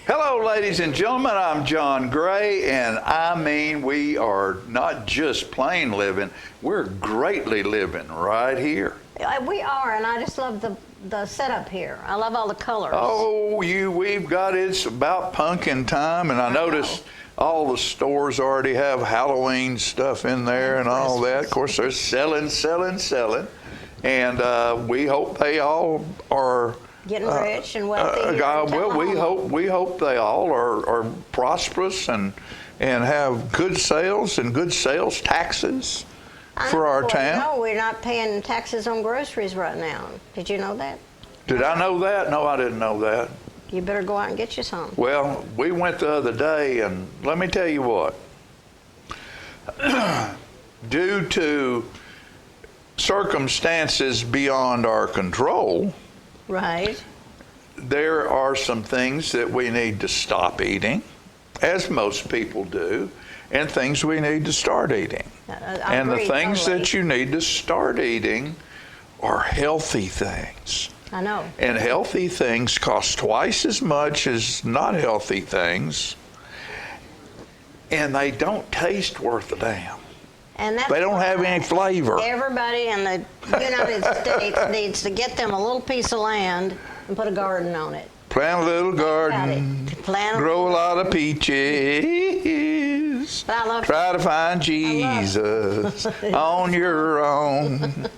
Hello, ladies and gentlemen. I'm John Gray, and I mean, we are not just plain living, we're greatly living right here. We are, and I just love the setup here. I love all the colors. Oh, we've got it's about pumpkin time, and I noticed all the stores already have Halloween stuff in there and all that. Of course, they're selling. And we hope they all are getting rich and wealthy. We hope they all are prosperous and have good sales and good sales taxes for our town. No, we're not paying taxes on groceries right now. Did you know that? Did I know that? No, I didn't know that. You better go out and get you some. Well, we went the other day, and let me tell you what. Due to circumstances beyond our control, right, there are some things that we need to stop eating, as most people do, and things we need to start eating. And the things that you need to start eating are healthy things. I know. And healthy things cost twice as much as not healthy things, and they don't taste worth a damn. And they don't have any flavor. Everybody in the United States needs to get them a little piece of land and put a garden on it. Plant a little garden, grow a lot of peaches, try to find Jesus on your own.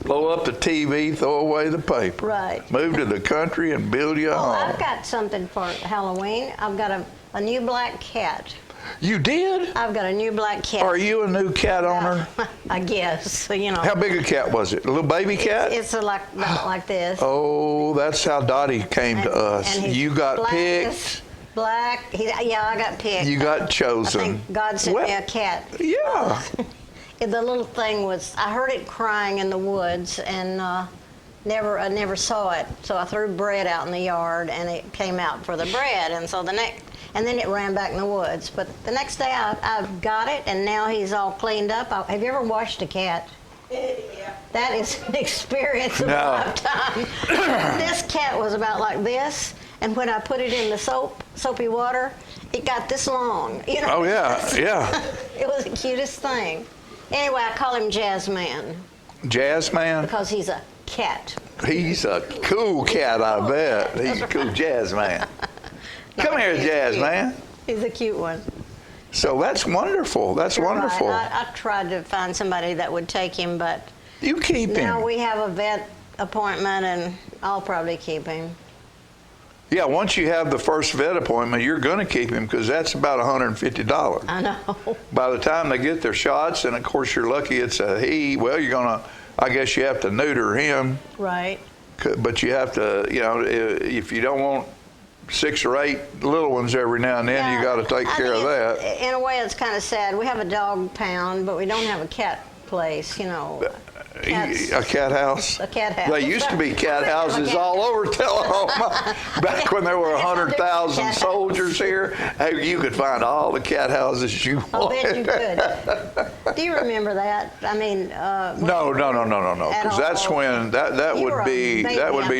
Blow up the TV, throw away the paper. Right. Move to the country and build your home. I've got something for Halloween. I've got a new black cat. You did? I've got a new black cat. Are you a new cat owner? I guess, you know. How big a cat was it? A little baby cat? It's like this. Oh, that's how Dottie came to us. And you got picked. Black. Yeah, I got picked. You got chosen. I think God sent me a cat. Yeah. The little thing was, I heard it crying in the woods, and I never saw it. So I threw bread out in the yard, and it came out for the bread. And so and then it ran back in the woods. But the next day I got it, and now he's all cleaned up. Have you ever washed a cat? Yeah. That is an experience of a lifetime. This cat was about like this, and when I put it in the soapy water, it got this long. You know? Oh, yeah. It was the cutest thing. Anyway, I call him Jazzman. Jazzman? Because he's a cat. He's a cool cat, I bet. He's a cool Jazzman. Come here, Jazzman. He's a cute one. So that's wonderful. That's wonderful. Right. I tried to find somebody that would take him, but you keep him. Now we have a vet appointment, and I'll probably keep him. Yeah, once you have the first vet appointment, you're going to keep him because that's about $150. I know. By the time they get their shots, and of course you're lucky it's a he, well, I guess you have to neuter him. Right. But you have to, if you don't want 6 or 8 little ones every now and then, you got to take care of that. In a way, it's kind of sad. We have a dog pound, but we don't have a cat place, A cat house? A cat house. There used to be cat houses all over Tullahoma. Back when there were 100,000 soldiers here, hey, you could find all the cat houses you wanted. I bet you could. Do you remember that? I mean, no. Because that's when that would be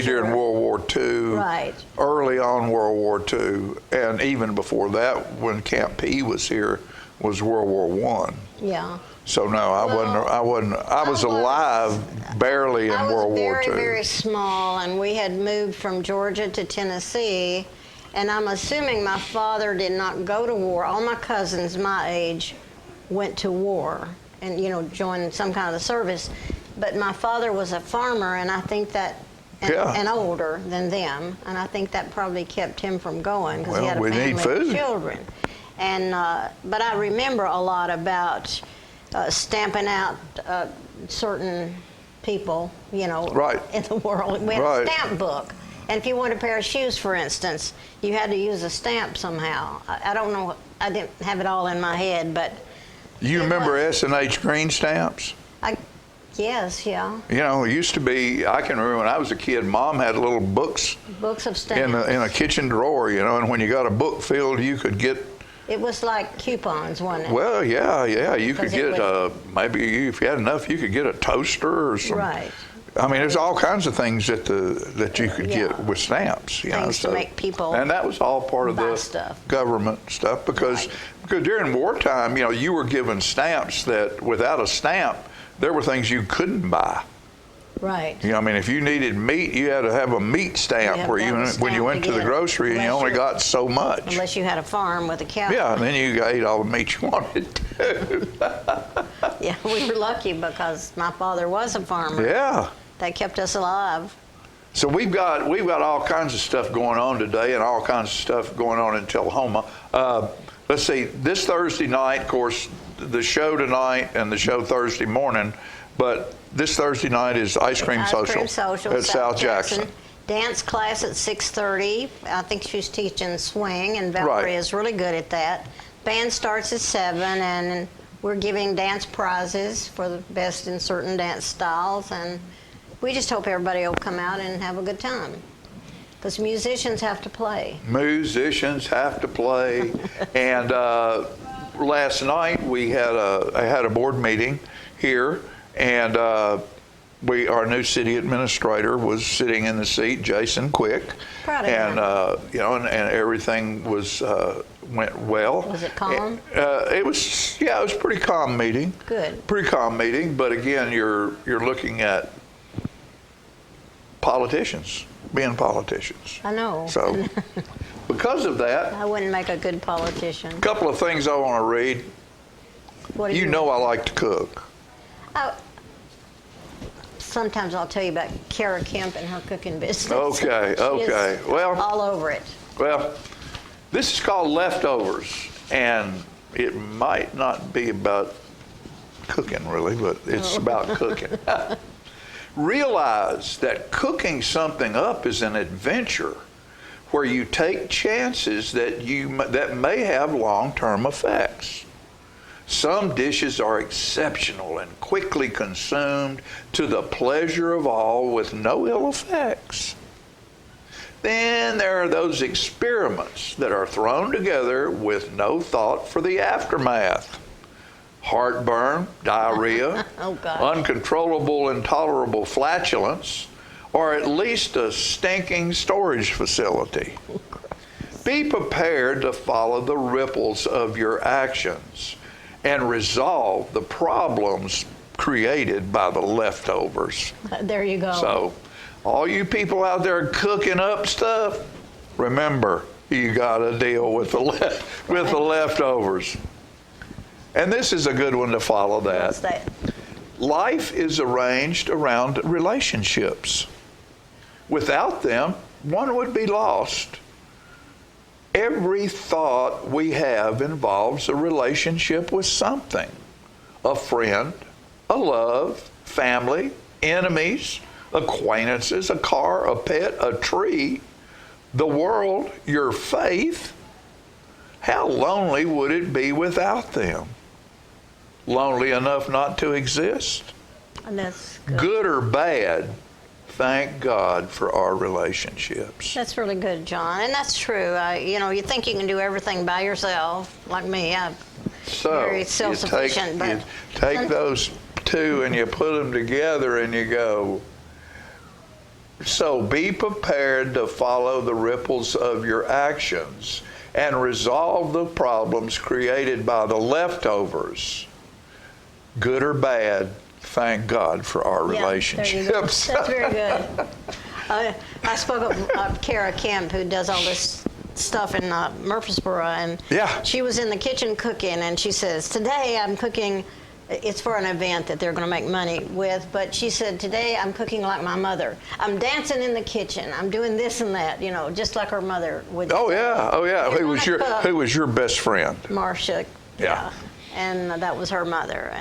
during World War II. Right. Early on World War II, and even before that, when Camp P was here, was World War I. Yeah. So no, I wasn't. I was alive barely in World War II. I was very small, and we had moved from Georgia to Tennessee, and I'm assuming my father did not go to war. All my cousins my age went to war and joined some kind of the service, but my father was a farmer, and I think that. And older than them, and I think that probably kept him from going because he had a family of children. And but I remember a lot about stamping out certain people, right. in the world. We had a stamp book, and if you wanted a pair of shoes, for instance, you had to use a stamp somehow. I don't know. I didn't have it all in my head, but you remember S&H green stamps? Yes, yeah. It used to be, I can remember when I was a kid, Mom had little books of stamps in a kitchen drawer, and when you got a book filled, you could get. It was like coupons, wasn't it? Well, yeah. You could get maybe if you had enough, you could get a toaster or some. Right. I mean, there's all kinds of things that you could get with stamps. You things to make people and that was all part of the stuff. Government stuff because during wartime, you were given stamps that without a stamp, there were things you couldn't buy. Right. I mean, if you needed meat, you had to have a meat stamp when you went to the grocery, and you only got so much. Unless you had a farm with a cow. Yeah, and then you ate all the meat you wanted to. Yeah, we were lucky because my father was a farmer. Yeah. That kept us alive. So we've got all kinds of stuff going on today, and all kinds of stuff going on in Tullahoma. Let's see, this Thursday night, of course, the show tonight and the show Thursday morning, but this Thursday night is Ice Cream Social at South Jackson. Dance class at 6:30. I think she's teaching swing, and Valerie is really good at that. Band starts at 7, and we're giving dance prizes for the best in certain dance styles, and we just hope everybody will come out and have a good time. Because musicians have to play. Musicians have to play. And last night I had a board meeting here, and our new city administrator was sitting in the seat, Jason Quick. Proud of him. And everything went well. Was it calm? It was a pretty calm meeting. Good. Pretty calm meeting, but again, you're looking at politicians being politicians. I know. So because of that, I wouldn't make a good politician. a couple of things I want to read. What do you know I like to cook. Sometimes I'll tell you about Kara Kemp and her cooking business. Okay. Well, all over it. Well, this is called Leftovers, and it might not be about cooking really, but it's about cooking. Realize that cooking something up is an adventure where you take chances that may have long-term effects. Some dishes are exceptional and quickly consumed to the pleasure of all with no ill effects. Then there are those experiments that are thrown together with no thought for the aftermath. Heartburn, diarrhea, uncontrollable, intolerable flatulence, or at least a stinking storage facility. Be prepared to follow the ripples of your actions and resolve the problems created by the leftovers. There you go. So, all you people out there cooking up stuff, remember, you got to deal with the leftovers. And this is a good one to follow that. What's that? Life is arranged around relationships. Without them, one would be lost. Every thought we have involves a relationship with something. A friend, a love, family, enemies, acquaintances, a car, a pet, a tree, the world, your faith. How lonely would it be without them? Lonely enough not to exist? And that's good or bad, thank God for our relationships. That's really good, John, and that's true. You think you can do everything by yourself, like me. I'm very self-sufficient. You take those two and you put them together and you go. So be prepared to follow the ripples of your actions and resolve the problems created by the leftovers. Good or bad, thank God for our relationships. That's very good. I spoke of Kara Kemp, who does all this stuff in Murfreesboro, and she was in the kitchen cooking, and she says, today I'm cooking, it's for an event that they're going to make money with, but she said, today I'm cooking like my mother. I'm dancing in the kitchen. I'm doing this and that, just like her mother would. Oh, yeah. Who was your best friend? Marcia. Yeah. And that was her mother.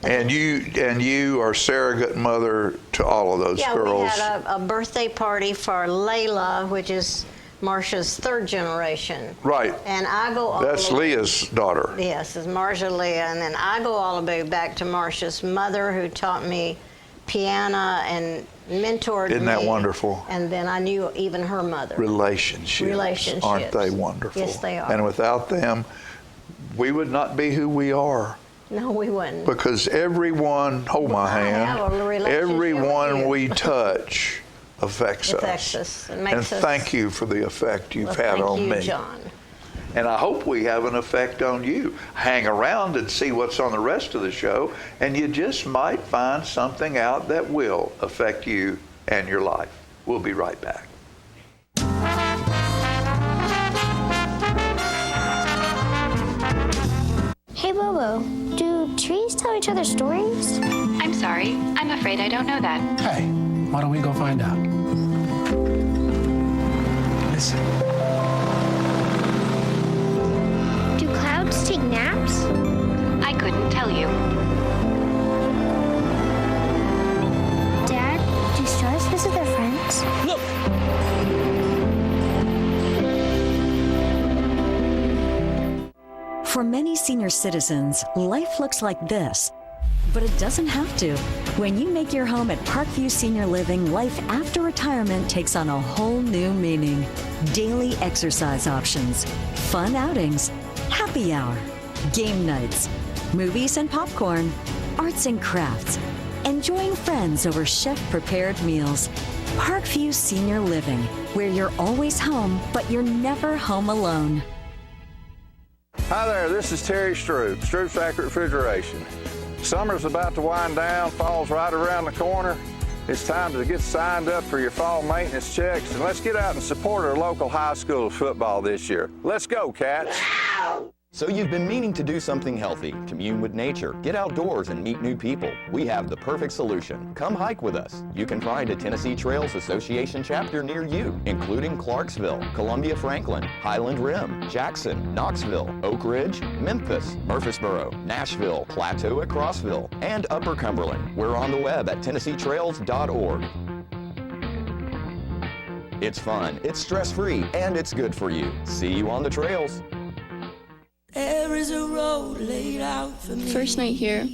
And you are surrogate mother to all of those girls. Yeah, we had a birthday party for Layla, which is Marcia's third generation. Right. And I go all That's Leah's daughter. Yes, it's Marcia Leah. And then I go all the way back to Marcia's mother, who taught me piano and mentored me. Isn't that wonderful? And then I knew even her mother. Relationships. Aren't they wonderful? Yes, they are. And without them, we would not be who we are. No, we wouldn't. Because everyone, hold my hand, have a relationship with everyone you. we touch affects us. It makes and us, thank you for the effect you've had on thank me. you, John. And I hope we have an effect on you. Hang around and see what's on the rest of the show, and you just might find something out that will affect you and your life. We'll be right back. Hey, Bobo, do trees tell each other stories? I'm sorry. I'm afraid I don't know that. Hey, why don't we go find out? Listen. Do clouds take naps? I couldn't tell you. Dad, do stars visit their friends? Look! For many senior citizens, life looks like this, but it doesn't have to. When you make your home at Parkview Senior Living, life after retirement takes on a whole new meaning. Daily exercise options, fun outings, happy hour, game nights, movies and popcorn, arts and crafts, enjoying friends over chef-prepared meals. Parkview Senior Living, where you're always home, but you're never home alone. Hi there, this is Terry Stroop, Stroop's Accurate Refrigeration. Summer's about to wind down, fall's right around the corner. It's time to get signed up for your fall maintenance checks, and let's get out and support our local high school football this year. Let's go, Cats! So you've been meaning to do something healthy, commune with nature, get outdoors and meet new people. We have the perfect solution. Come hike with us. You can find a Tennessee Trails Association chapter near you, including Clarksville, Columbia Franklin, Highland Rim, Jackson, Knoxville, Oak Ridge, Memphis, Murfreesboro, Nashville, Plateau at Crossville, and Upper Cumberland. We're on the web at TennesseeTrails.org. It's fun, it's stress-free, and it's good for you. See you on the trails. There is a road laid out for me. First night here,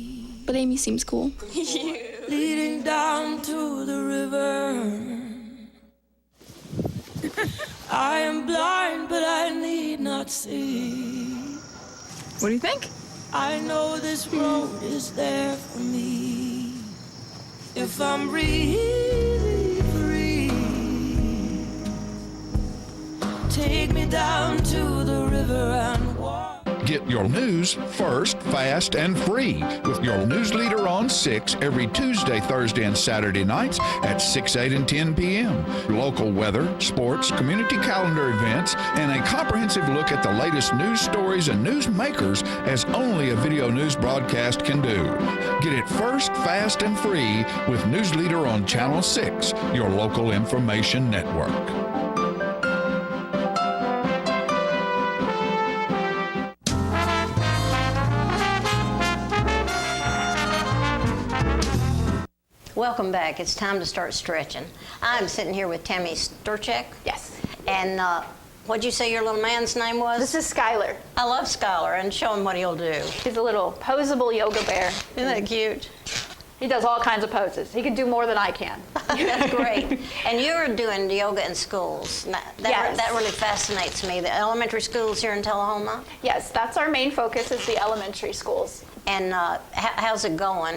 but Amy seems cool. Leading down to the river. I am blind, but I need not see. What do you think? I know this road is there for me. If I'm really free, take me down to the river and walk. Get your news first, fast, and free with your news leader on 6 every Tuesday, Thursday, and Saturday nights at 6, 8, and 10 p.m. Local weather, sports, community calendar events, and a comprehensive look at the latest news stories and news makers as only a video news broadcast can do. Get it first, fast, and free with News Leader on Channel 6, your local information network. Welcome back. It's time to start stretching. I'm sitting here with Tammy Sturchek. Yes. And what'd you say your little man's name was? This is Skylar. I love Skylar, and show him what he'll do. He's a little posable yoga bear. Isn't that cute? He does all kinds of poses. He can do more than I can. That's great. And you're doing yoga in schools. Yes. That really fascinates me. The elementary schools here in Tullahoma? Yes, that's our main focus is the elementary schools. And how's it going?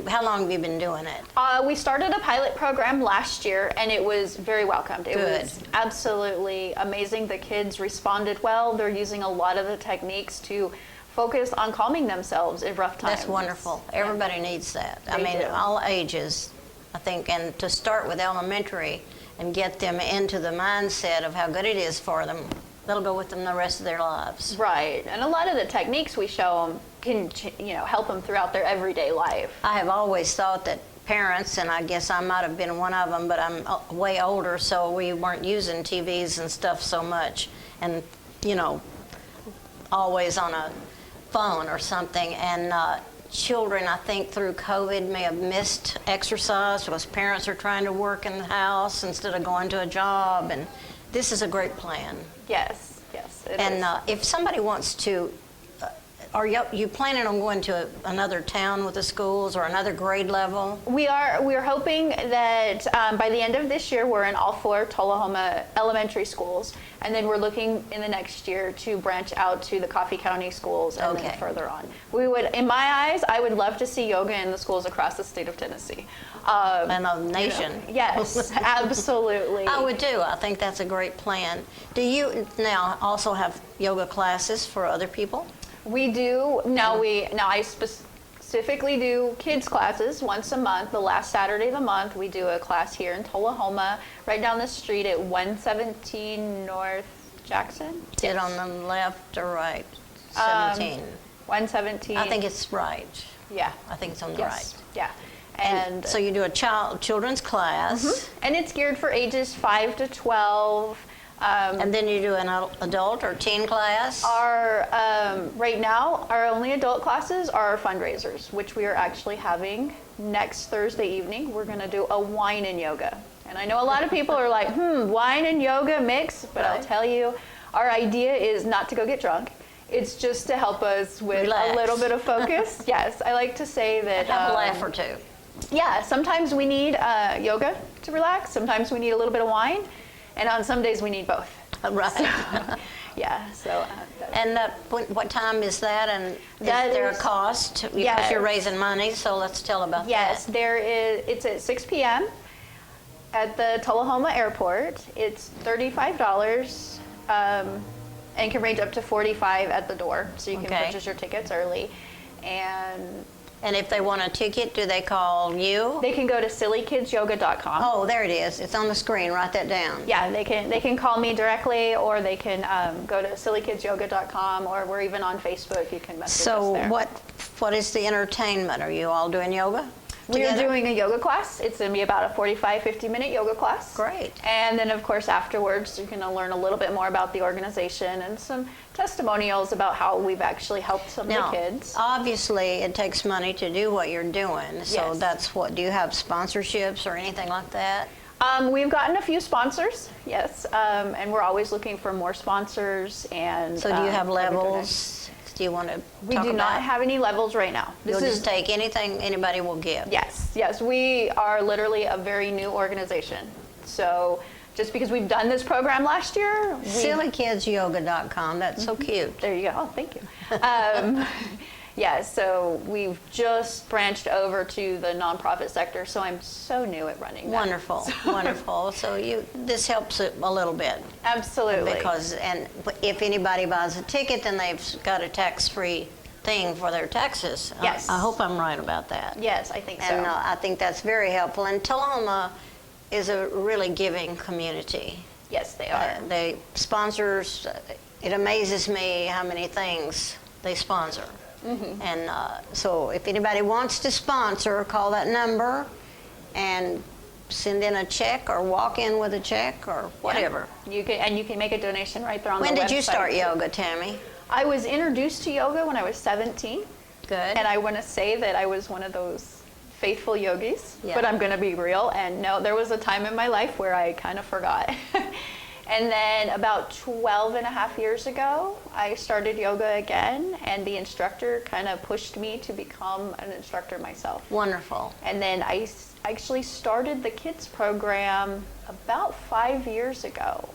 How long have you been doing it? We started a pilot program last year, and it was very welcomed. It Good. was absolutely amazing. The kids responded well. They're using a lot of the techniques to focus on calming themselves in rough times. That's wonderful. Everybody needs that. They do. All ages, I think, and to start with elementary and get them into the mindset of how good it is for them, that'll go with them the rest of their lives. Right, and a lot of the techniques we show them can, help them throughout their everyday life. I have always thought that parents, and I guess I might have been one of them, but I'm way older, so we weren't using TVs and stuff so much, and always on a phone or something. And children, I think, through COVID may have missed exercise because parents are trying to work in the house instead of going to a job, and this is a great plan. Yes, it And is. if somebody wants to are you planning on going to another town with the schools or another grade level? We're hoping that by the end of this year, we're in all 4 Tullahoma elementary schools, and then we're looking in the next year to branch out to the Coffee County schools and then further on. We would, in my eyes, I would love to see yoga in the schools across the state of Tennessee. And the nation. Yes, absolutely. I would too. I think that's a great plan. Do you now also have yoga classes for other people? We do. Now I specifically do kids classes once a month. The last Saturday of the month, we do a class here in Tullahoma, right down the street at 117 North Jackson. Is it on the left or right? 17. 117. I think it's right. Yeah. I think it's on the right. Yeah. And so you do a children's class. And it's geared for ages 5 to 12. And then you do an adult or teen class? Right now, our only adult classes are our fundraisers, which we are actually having next Thursday evening. We're going to do a wine and yoga. And I know a lot of people are like, wine and yoga mix, but I'll tell you, our idea is not to go get drunk. It's just to help us with a little bit of focus. Yes, I like to say that. Have a laugh or two. Yeah, sometimes we need yoga to relax. Sometimes we need a little bit of wine. And on some days we need both. Right. So, yeah. So. And what time is that? And is there a cost? Because you're raising money, so let's tell about that. Yes, there is. It's at 6 p.m. at the Tullahoma Airport. It's $35 and can range up to $45 at the door, so you can purchase your tickets early. And if they want a ticket, do they call you? They can go to sillykidsyoga.com. Oh, there it is. It's on the screen. Write that down. Yeah, they can call me directly, or they can go to sillykidsyoga.com, or we're even on Facebook. You can message us there. So what is the entertainment? Are you all doing yoga? We are doing a yoga class. It's going to be about a 50-minute yoga class. Great. And then, of course, afterwards, you're going to learn a little bit more about the organization and some testimonials about how we've actually helped some of the kids. Obviously, it takes money to do what you're doing. So that's what, do you have sponsorships or anything like that? We've gotten a few sponsors, yes. And we're always looking for more sponsors. And so do you have levels? Do you want to We do not have any levels right now. You'll just take anything anybody will give. Yes. We are literally a very new organization. So just because we've done this program last year. Sillykidsyoga.com. That's so cute. There you go. Oh, thank you. So we've just branched over to the nonprofit sector, so I'm so new at running that. Wonderful, wonderful. So this helps it a little bit. Absolutely. Because, and if anybody buys a ticket, then they've got a tax-free thing for their taxes. Yes. I hope I'm right about that. Yes, I think so. And I think that's very helpful. And Tullahoma is a really giving community. Yes, they are. They sponsors, it amazes me how many things they sponsor. Mm-hmm. And so if anybody wants to sponsor, call that number and send in a check or walk in with a check or whatever. You can make a donation right there on the website. When did you start yoga, Tammy? I was introduced to yoga when I was 17. Good. And I want to say that I was one of those faithful yogis, but I'm going to be real. And no, there was a time in my life where I kind of forgot. And then about 12 and a half years ago, I started yoga again, and the instructor kind of pushed me to become an instructor myself. Wonderful. And then I actually started the kids program about 5 years ago.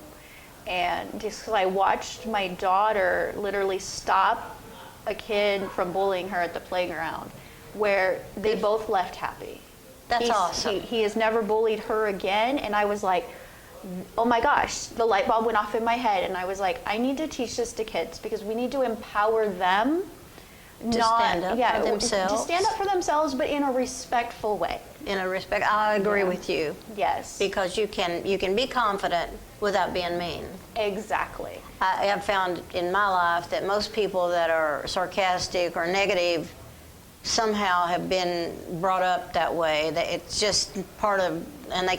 And just because I watched my daughter literally stop a kid from bullying her at the playground, where they both left happy. That's awesome. He has never bullied her again, and I was like, oh my gosh, the light bulb went off in my head, and I was like, I need to teach this to kids because we need to empower them to stand up for themselves. To stand up for themselves, but in a respectful way. I agree with you. Yes. Because you can be confident without being mean. Exactly. I have found in my life that most people that are sarcastic or negative somehow have been brought up that way. That it's just part of, and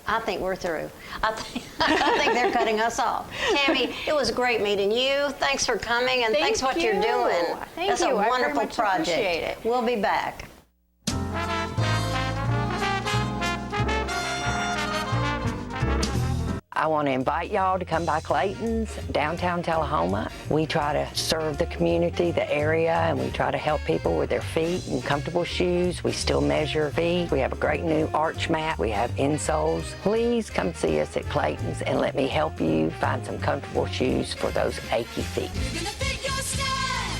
I think we're through. I think they're cutting us off. Tammy, it was great meeting you. Thanks for coming, and thanks for what you're doing. Thank you. That's a wonderful project. Appreciate it. We'll be back. I want to invite y'all to come by Clayton's, downtown Tullahoma. We try to serve the community, the area, and we try to help people with their feet and comfortable shoes. We still measure feet. We have a great new arch mat. We have insoles. Please come see us at Clayton's and let me help you find some comfortable shoes for those achy feet. We're gonna fit your style.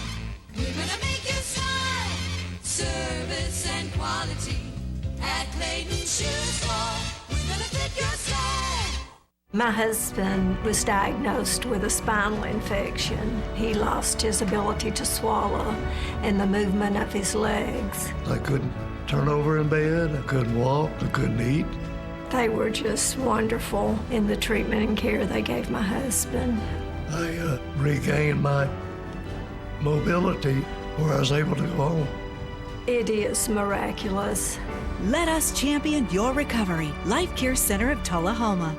We're gonna make you smile. Service and quality at Clayton's Shoe Store. We're gonna fit your style. My husband was diagnosed with a spinal infection. He lost his ability to swallow and the movement of his legs. I couldn't turn over in bed, I couldn't walk, I couldn't eat. They were just wonderful in the treatment and care they gave my husband. I regained my mobility where I was able to go home. It is miraculous. Let us champion your recovery. Life Care Center of Tullahoma.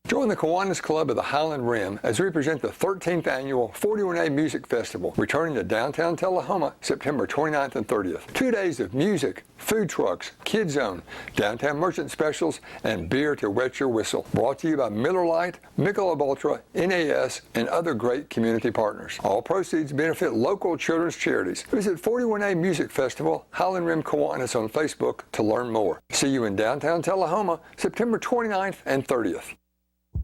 Join the Kiwanis Club of the Highland Rim as we present the 13th annual 41A Music Festival, returning to downtown Tullahoma September 29th and 30th. 2 days of music, food trucks, Kid Zone, downtown merchant specials, and beer to wet your whistle. Brought to you by Miller Lite, Michelob Ultra, NAS, and other great community partners. All proceeds benefit local children's charities. Visit 41A Music Festival, Highland Rim Kiwanis on Facebook to learn more. See you in downtown Tullahoma September 29th and 30th.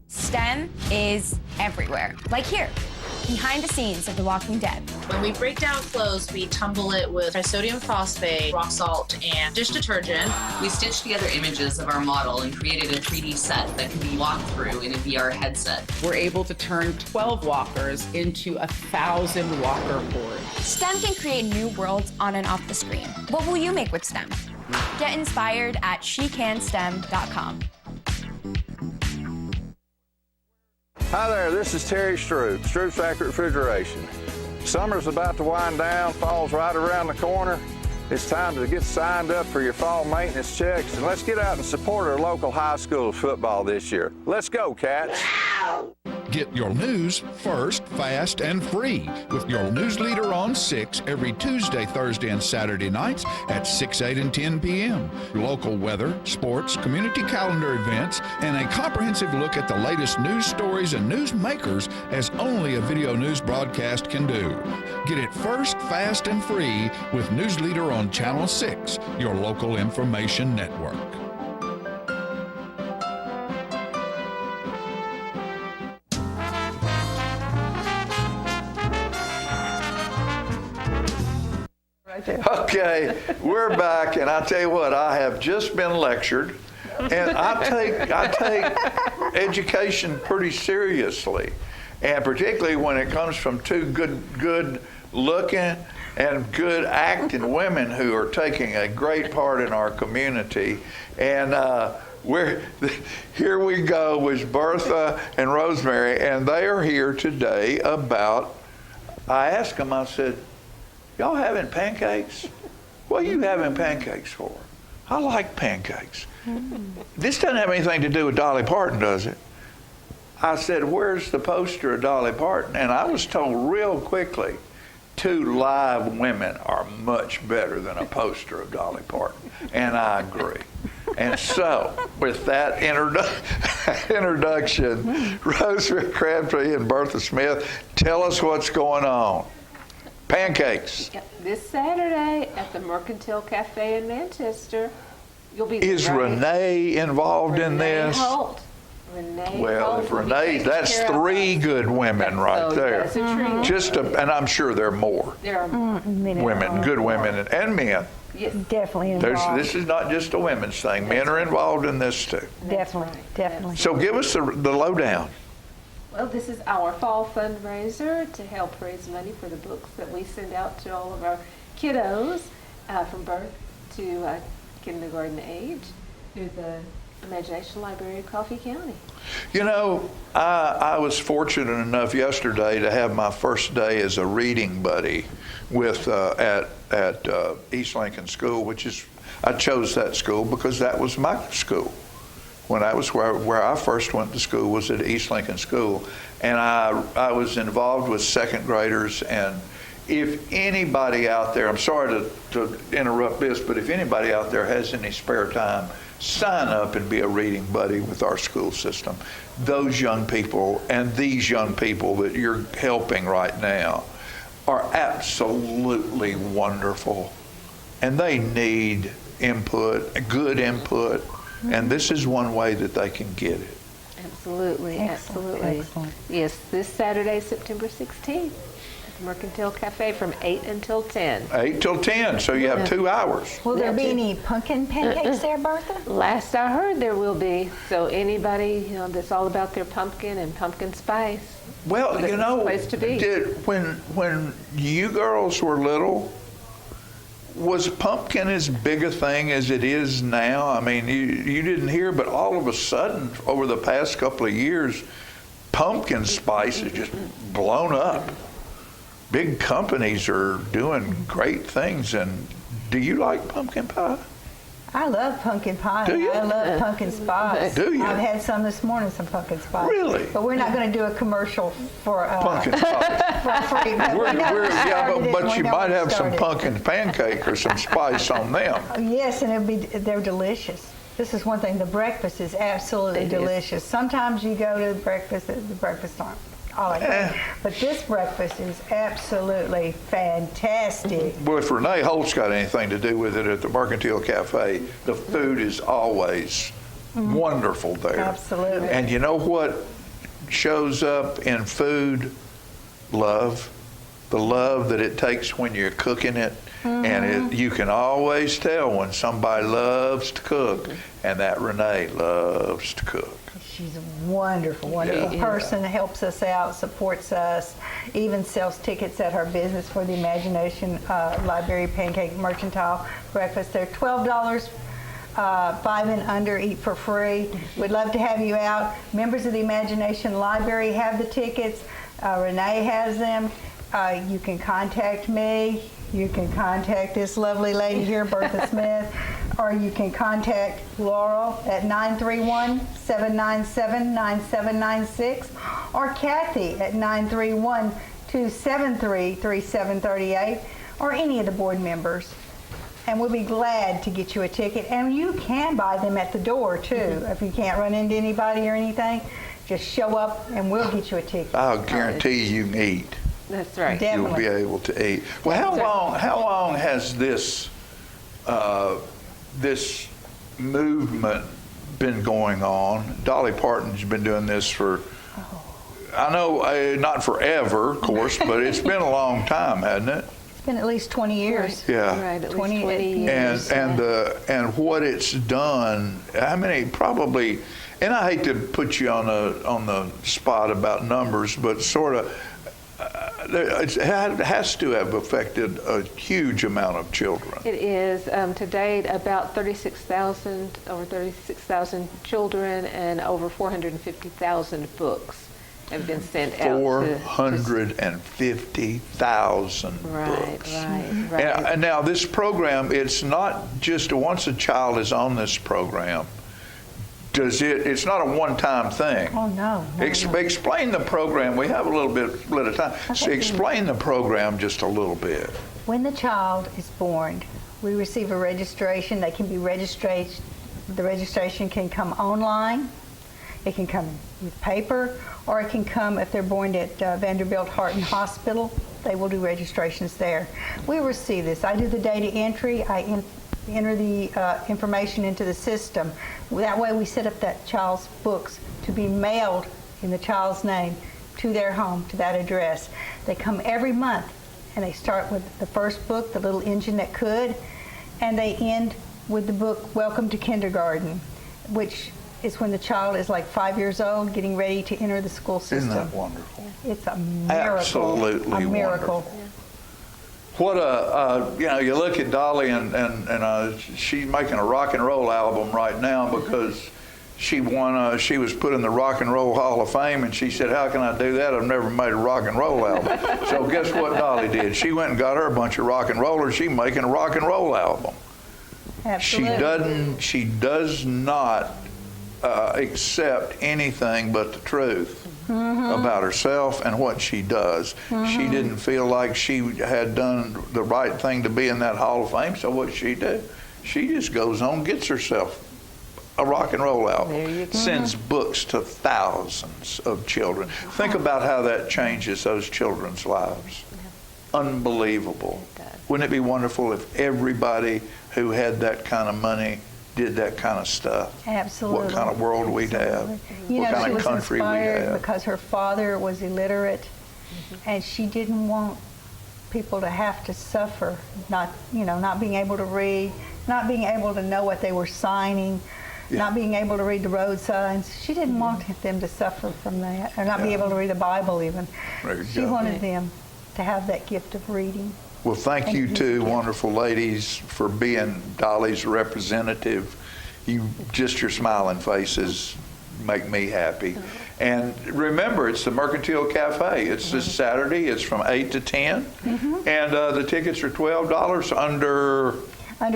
STEM is everywhere, like here, behind the scenes of The Walking Dead. When we break down clothes, we tumble it with sodium phosphate, rock salt, and dish detergent. We stitched together images of our model and created a 3D set that can be walked through in a VR headset. We're able to turn 12 walkers into 1,000 walker boards. STEM can create new worlds on and off the screen. What will you make with STEM? Get inspired at SheCanSTEM.com. Hi there, this is Terry Stroop, Stroop's Accurate Refrigeration. Summer's about to wind down, fall's right around the corner. It's time to get signed up for your fall maintenance checks, and let's get out and support our local high school football this year. Let's go, Cats. Get your news first, fast, and free with your news leader on 6 every Tuesday, Thursday, and Saturday nights at 6, 8, and 10 p.m. Local weather, sports, community calendar events, and a comprehensive look at the latest news stories and news makers as only a video news broadcast can do. Get it first, fast, and free with News Leader on Channel 6, your local information network. Okay, we're back, and I tell you what, I have just been lectured, and I take education pretty seriously, and particularly when it comes from two good-looking and good acting women who are taking a great part in our community, and here we go with Bertha and Rosemary, and they are here today about. I asked them, I said, y'all having pancakes? What are you having pancakes for? I like pancakes. This doesn't have anything to do with Dolly Parton, does it? I said, where's the poster of Dolly Parton? And I was told real quickly, 2 live women are much better than a poster of Dolly Parton. And I agree. And so, with that introduction, Rosemary Crabtree and Bertha Smith, tell us what's going on. Pancakes. This Saturday at the Mercantile Cafe in Manchester. You'll be Is Renee involved in this? Holt. Renee well, Holt if Renee, that's 3 good women right there. And I'm sure there are more. There are women, good women, and men. Yes. Definitely involved. This is not just a women's thing. Men are involved in this too. Definitely. So give us the lowdown. Well, this is our fall fundraiser to help raise money for the books that we send out to all of our kiddos from birth to kindergarten age through the Imagination Library of Coffee County. You know, I was fortunate enough yesterday to have my first day as a reading buddy with at East Lincoln School, which is, I chose that school because that was my school. When I was where I first went to school was at East Lincoln School, and I was involved with second graders. And if anybody out there, I'm sorry to interrupt this, but if anybody out there has any spare time, sign up and be a reading buddy with our school system. Those young people and these young people that you're helping right now are absolutely wonderful, and they need input, good input, and this is one way that they can get it. Absolutely, absolutely. Excellent. Yes, this Saturday, September 16th, at the Mercantile Cafe from 8 until 10. 8 till 10, so you have 2 hours. Will there be any pumpkin pancakes there, Bertha? Last I heard, there will be. So anybody, that's all about their pumpkin and pumpkin spice. Well, that's the place to be. When you girls were little, was pumpkin as big a thing as it is now? I mean, you didn't hear, but all of a sudden, over the past couple of years, pumpkin spice has just blown up. Big companies are doing great things. And do you like pumpkin pie? I love pumpkin pie. Do you? I love pumpkin spice. Do you? I've had some this morning, some pumpkin spice. Really? But we're not going to do a commercial for pumpkin spice. for free. But you might have some pumpkin pancake or some spice on them. Yes, and they're delicious. This is one thing. The breakfast is absolutely delicious. Sometimes you go to the breakfast aren't all like that. But this breakfast is absolutely fantastic. Well, if Renee Holt's got anything to do with it at the Mercantile Cafe, the food is always wonderful there. Absolutely. And you know what shows up in food? Love. The love that it takes when you're cooking it. And you can always tell when somebody loves to cook, and that Renee loves to cook. She's a wonderful person, helps us out, supports us, even sells tickets at her business for the Imagination Library Pancake Mercantile Breakfast. They're $12, 5 and under, eat for free. We'd love to have you out. Members of the Imagination Library have the tickets. Renee has them. You can contact me. You can contact this lovely lady here, Bertha Smith, or you can contact Laurel at 931-797-9796, or Kathy at 931-273-3738, or any of the board members. And we'll be glad to get you a ticket. And you can buy them at the door, too. If you can't run into anybody or anything, just show up and we'll get you a ticket. I'll guarantee you can eat. That's right. Definitely. You'll be able to eat. Well, how long has this this movement been going on? Dolly Parton's been doing this for, I know, not forever, of course, but it's been a long time, hasn't it? It's been at least 20 years. Yeah. Right, at least 20 years. And what it's done, I mean, probably, and I hate to put you on the spot about numbers, but sort of, it has to have affected a huge amount of children. It is. To date, about 36,000 children and over 450,000 books have been sent out. 450,000 books. Right. And now this program, it's not just once a child is on this program, it's not a one-time thing. Oh, no. Explain the program. We have a little bit of time. So explain the program just a little bit. When the child is born, we receive a registration. They can be registered. The registration can come online. It can come with paper, or it can come if they're born at Vanderbilt Heart and Hospital. They will do registrations there. We receive this. I do the data entry. I enter the information into the system. That way we set up that child's books to be mailed in the child's name to their home, to that address. They come every month, and they start with the first book, The Little Engine That Could, and they end with the book Welcome to Kindergarten, which is when the child is like 5 years old, getting ready to enter the school system. Isn't that wonderful? It's a miracle. Absolutely a miracle. Wonderful. What you look at Dolly and she's making a rock and roll album right now because she won. She was put in the Rock and Roll Hall of Fame, and she said, "How can I do that? I've never made a rock and roll album." So guess what Dolly did? She went and got her a bunch of rock and rollers. She's making a rock and roll album. Absolutely. She does not accept anything but the truth about herself and what she does. She didn't feel like she had done the right thing to be in that Hall of Fame, so what she do? She just goes on, gets herself a rock and roll album. There you go. Sends books to thousands of children. Think about how that changes those children's lives. Unbelievable. Wouldn't it be wonderful if everybody who had that kind of money did that kind of stuff? Absolutely. What kind of world we'd have? You What know, kind she of was country we'd inspired have? because her father was illiterate, and she didn't want people to have to suffer, not being able to read, not being able to know what they were signing, not being able to read the road signs. She didn't want them to suffer from that, or not be able to read the Bible even. She wanted them to have that gift of reading. Well, thank you two wonderful ladies for being Dolly's representative. Your smiling faces make me happy. And remember, it's the Mercantile Cafe. It's this Saturday. It's from 8 to 10. And the tickets are $12 Under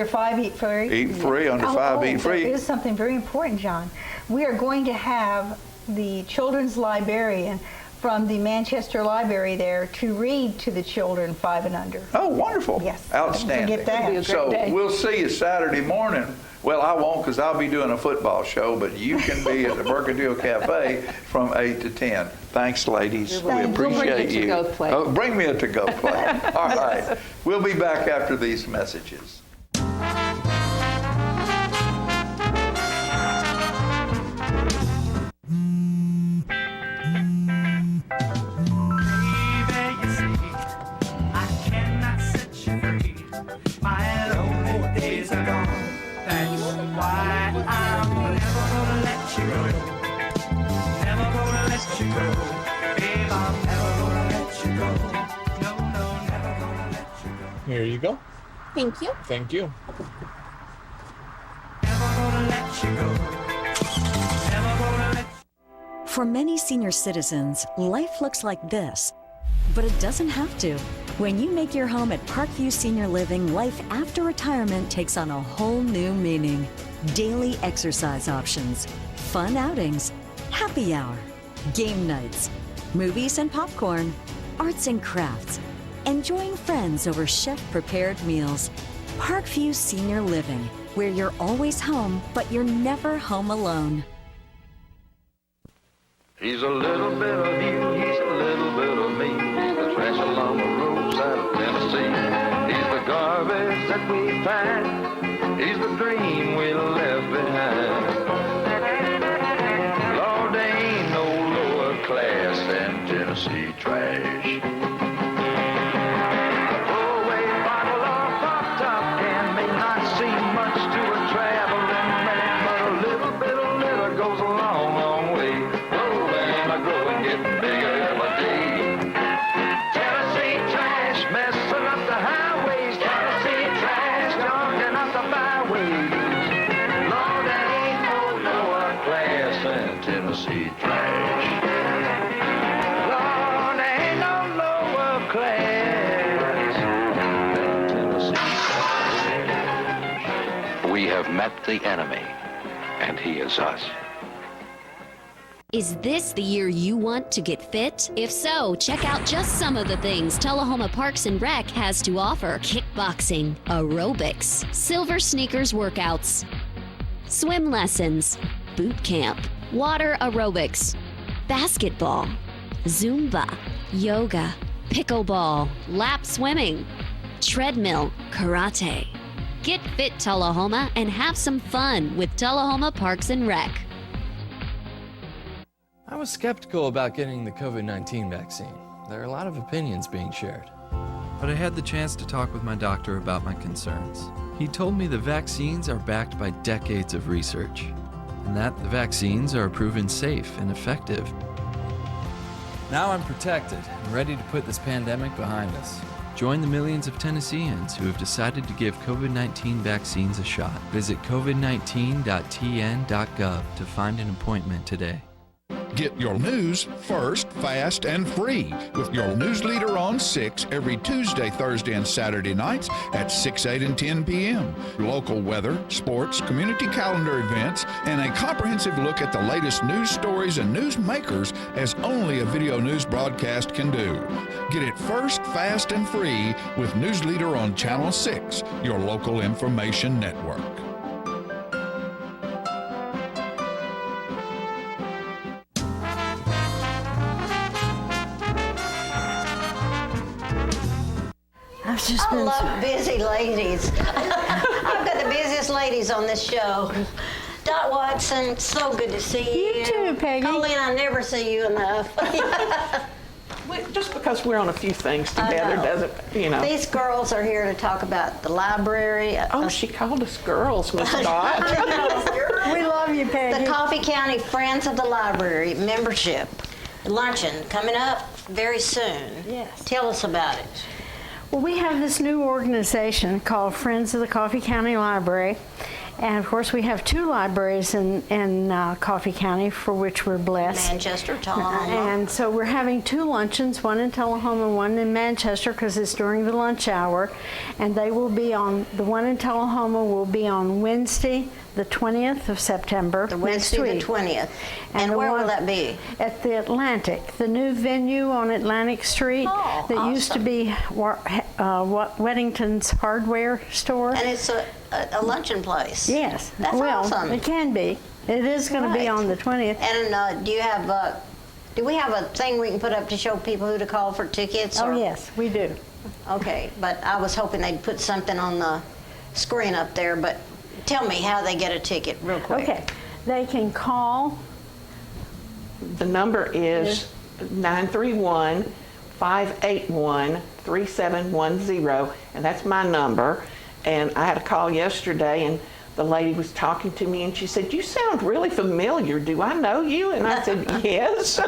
5 eat free. Eat free, under 5 eat free. There is something very important, John. We are going to have the children's librarian from the Manchester Library there to read to the children 5 and under. Oh, wonderful. Yes. Outstanding. Don't forget that. So we'll see you Saturday morning. Well, I won't because I'll be doing a football show, but you can be at the Mercantile Cafe from 8 to 10. Thanks, ladies. We appreciate you. We'll bring you a to-go plate. Oh, bring me a to-go plate. All right. We'll be back after these messages. Here you go. Thank you. Thank you. For many senior citizens, life looks like this, but it doesn't have to. When you make your home at Parkview Senior Living, life after retirement takes on a whole new meaning. Daily exercise options, fun outings, happy hour, game nights, movies and popcorn, arts and crafts, enjoying friends over chef-prepared meals. Parkview Senior Living, where you're always home, but you're never home alone. He's a little bit of you, he's a little bit of me. He's the trash along the roadside of Tennessee. He's the garbage that we find. He's the dream we left behind. Lord, there ain't no lower class than Tennessee trash. A throwaway bottle or pop top can may not seem much to a traveling man, but a little bit of litter goes a long, long way. Growing, getting bigger every day. Tennessee trash messing up the highways. Tennessee trash jogging up the byways. Lord, there ain't no lower class than Tennessee trash. Lord, there ain't no lower class than Tennessee trash. We have met the enemy, and he is us. Is this the year you want to get fit? If so, check out just some of the things Tullahoma Parks and Rec has to offer. Kickboxing, aerobics, silver sneakers workouts, swim lessons, boot camp, water aerobics, basketball, Zumba, yoga, pickleball, lap swimming, treadmill, karate. Get fit, Tullahoma, and have some fun with Tullahoma Parks and Rec. I was skeptical about getting the COVID-19 vaccine. There are a lot of opinions being shared. But I had the chance to talk with my doctor about my concerns. He told me the vaccines are backed by decades of research, and that the vaccines are proven safe and effective. Now I'm protected and ready to put this pandemic behind us. Join the millions of Tennesseans who have decided to give COVID-19 vaccines a shot. Visit covid19.tn.gov to find an appointment today. Get your news first, fast, and free with your news leader on 6 every Tuesday, Thursday, and Saturday nights at 6, 8, and 10 p.m. Local weather, sports, community calendar events, and a comprehensive look at the latest news stories and news makers as only a video news broadcast can do. Get it first, fast, and free with News Leader on Channel 6, your local information network. I've just I been love busy ladies. I've got the busiest ladies on this show. Dot Watson, so good to see you. You too, Peggy. Colleen, I never see you enough. Just because we're on a few things together doesn't, These girls are here to talk about the library. Oh, she called us girls, Miss Dot. We love you, Peggy. The Coffee County Friends of the Library membership luncheon coming up very soon. Yes. Tell us about it. Well, we have this new organization called Friends of the Coffee County Library. And of course, we have 2 libraries in Coffee County for which we're blessed. Manchester, Tullahoma. And so we're having 2 luncheons, one in Tullahoma, one in Manchester, because it's during the lunch hour. And they will be the one in Tullahoma will be on Wednesday, the 20th of September. The Wednesday, the 20th. And where will that be? At the Atlantic, the new venue on Atlantic Street that used to be Weddington's hardware store. And it's a luncheon place. Yes. That's awesome. It can be. It is going to be on the 20th. And do we have a thing we can put up to show people who to call for tickets? Oh, yes, we do. Okay, but I was hoping they'd put something on the screen up there, but tell me how they get a ticket real quick. Okay. They can call. The number is 931-581-3710, and that's my number. And I had a call yesterday, and the lady was talking to me, and she said, "You sound really familiar. Do I know you?" And I said, "Yes."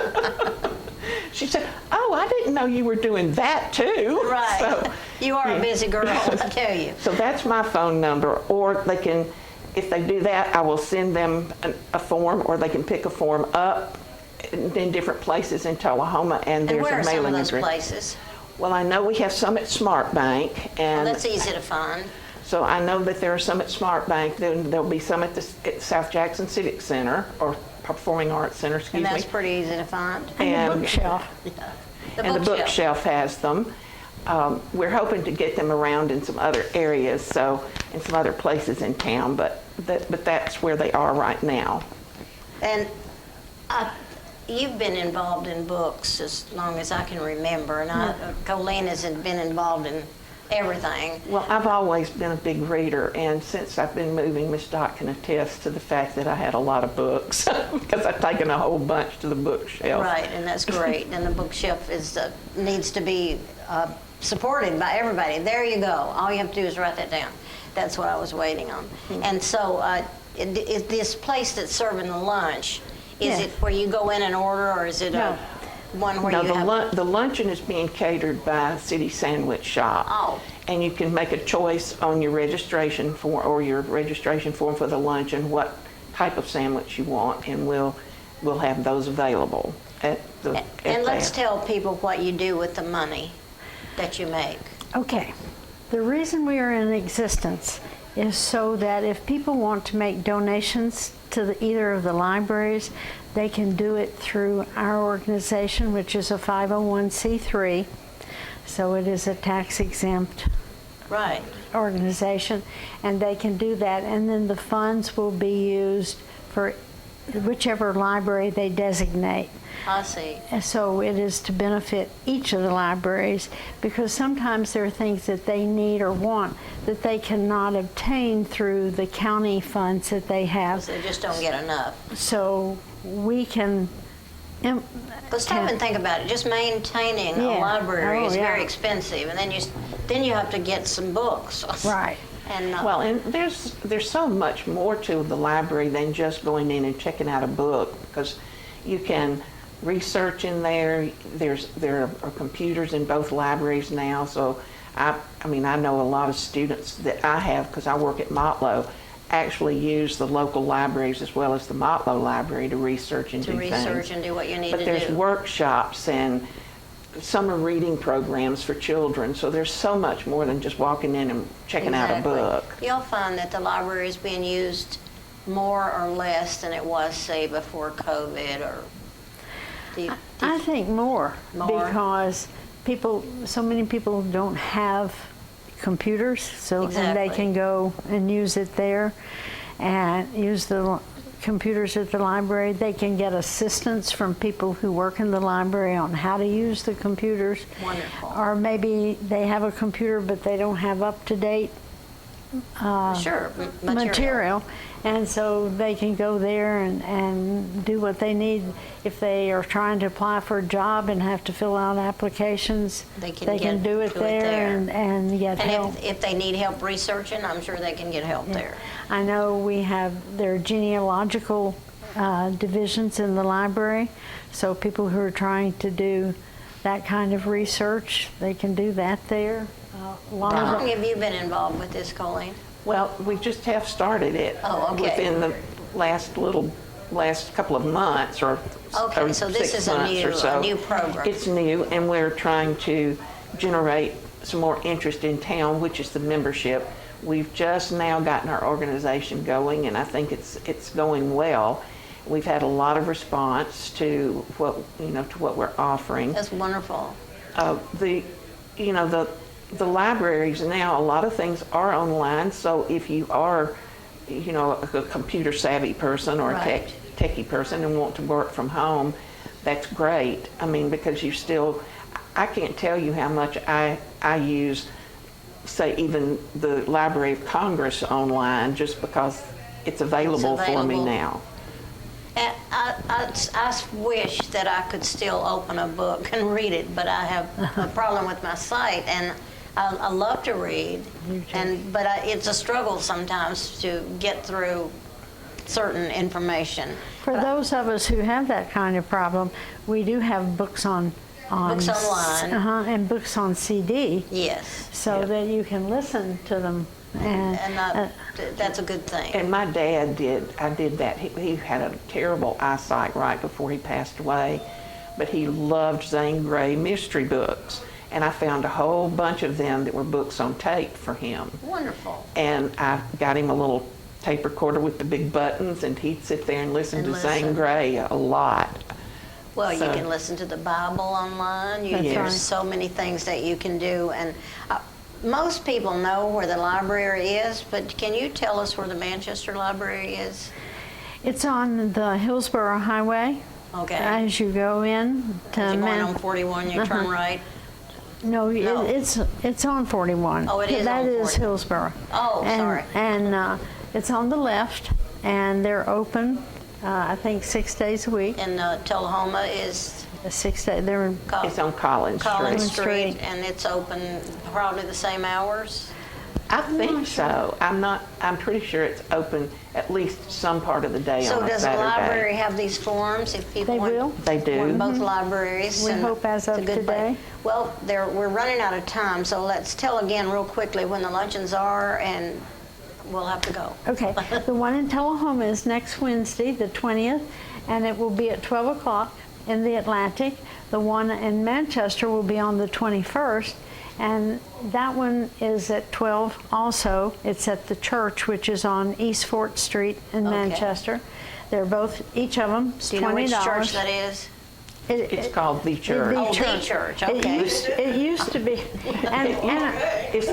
She said, "Oh, I didn't know you were doing that too." Right. So, you are a busy girl, I tell you. So that's my phone number, or they can, if they do that, I will send them a form, or they can pick a form up in different places in Tullahoma, and there's where a are some mailing of those address. places? Well, I know we have some at Smart Bank, and Well, that's easy to find. so I know that there are some at Smart Bank. Then there'll be some at South Jackson Civic Center, or Performing Arts Center, excuse And me. that's pretty easy to find. And the bookshelf. And the bookshelf has them. We're hoping to get them around in some other areas, so in some other places in town, but that's where they are right now. And you've been involved in books as long as I can remember, and Colleen has been involved in everything. Well, I've always been a big reader, and since I've been moving, Miss Dot can attest to the fact that I had a lot of books because I've taken a whole bunch to the bookshelf. Right, and that's great. And the bookshelf needs to be supported by everybody. There you go. All you have to do is write that down. That's what I was waiting on. And so is this place that's serving the lunch, is it where you go in and order, or is it one where you have... the luncheon is being catered by City Sandwich Shop. Oh. And you can make a choice on your registration form for the luncheon what type of sandwich you want, and we'll have those available at let's tell people what you do with the money that you make. Okay. The reason we are in existence is so that if people want to make donations to either of the libraries, they can do it through our organization, which is a 501c3. So it is a tax-exempt organization, and they can do that. And then the funds will be used for whichever library they designate. I see. So it is to benefit each of the libraries, because sometimes there are things that they need or want that they cannot obtain through the county funds that they have. They just don't get enough. So we can... But stop and think about it. Just maintaining a library is very expensive, and then you have to get some books. Right. And and there's so much more to the library than just going in and checking out a book, because you can research in there. There are computers in both libraries now, so I know a lot of students that I have, because I work at Motlow, actually use the local libraries as well as the Motlow library to research and do things. To research and do what you need to do. But there's workshops and summer reading programs for children, so there's so much more than just walking in and checking out a book. You'll find that the library is being used more or less than it was, say, before COVID, or... I think more, because so many people don't have computers, so and they can go and use it there and use the computers at the library. They can get assistance from people who work in the library on how to use the computers. Wonderful. Or maybe they have a computer but they don't have up-to-date material. And so they can go there and do what they need. If they are trying to apply for a job and have to fill out applications, they can do it there and get help. And if they need help researching, I'm sure they can get help there. I know there are genealogical divisions in the library, so people who are trying to do that kind of research, they can do that there. How long have you been involved with this, Colleen? Well, we just have started it within the last couple of months or okay, so this 6 is months a new program. It's new, and we're trying to generate some more interest in town, which is the membership. We've just now gotten our organization going, and I think it's going well. We've had a lot of response to what we're offering. That's wonderful. The libraries now, a lot of things are online, so if you are, a computer savvy person or a techie person and want to work from home, that's great. I mean, because I can't tell you how much I use, say, even the Library of Congress online, just because it's available for me now. And I wish that I could still open a book and read it, but I have a problem with my sight, and I love to read, but it's a struggle sometimes to get through certain information. For those of us who have that kind of problem, we do have books on books online, and books on CD. Yes. So that you can listen to them. And that's a good thing. And my dad did that. He had a terrible eyesight right before he passed away, but he loved Zane Grey mystery books. And I found a whole bunch of them that were books on tape for him. Wonderful. And I got him a little tape recorder with the big buttons, and he'd sit there and listen to Zane Grey a lot. Well, you can listen to the Bible online. There's so many things that you can do. And most people know where the library is, but can you tell us where the Manchester Library is? It's on the Hillsborough Highway. Okay. As you go in to As you're going on 41, you turn right. No, it's on 41. Oh, it is That on 41. is Hillsborough. Oh, sorry. And it's on the left, and they're open, I think, 6 days a week. And Tullahoma is 6 days. It's on Collins Street, and it's open probably the same hours. I think so. I'm pretty sure it's open at least some part of the day So on a does the Saturday. library have these forms if people They want? will. They do. Want both libraries. We and hope as of it's a good today. way. Well, we're running out of time, so let's tell again real quickly when the luncheons are, and we'll have to go. Okay. The one in Tullahoma is next Wednesday, the 20th, and it will be at 12 o'clock in the Atlantic. The one in Manchester will be on the 21st. And that one is at 12 also. It's at the church, which is on East Fort Street in Manchester. They're both, each of them, is $20. Do you know which church that is? It's called The Church. The church, okay. It used to be. It's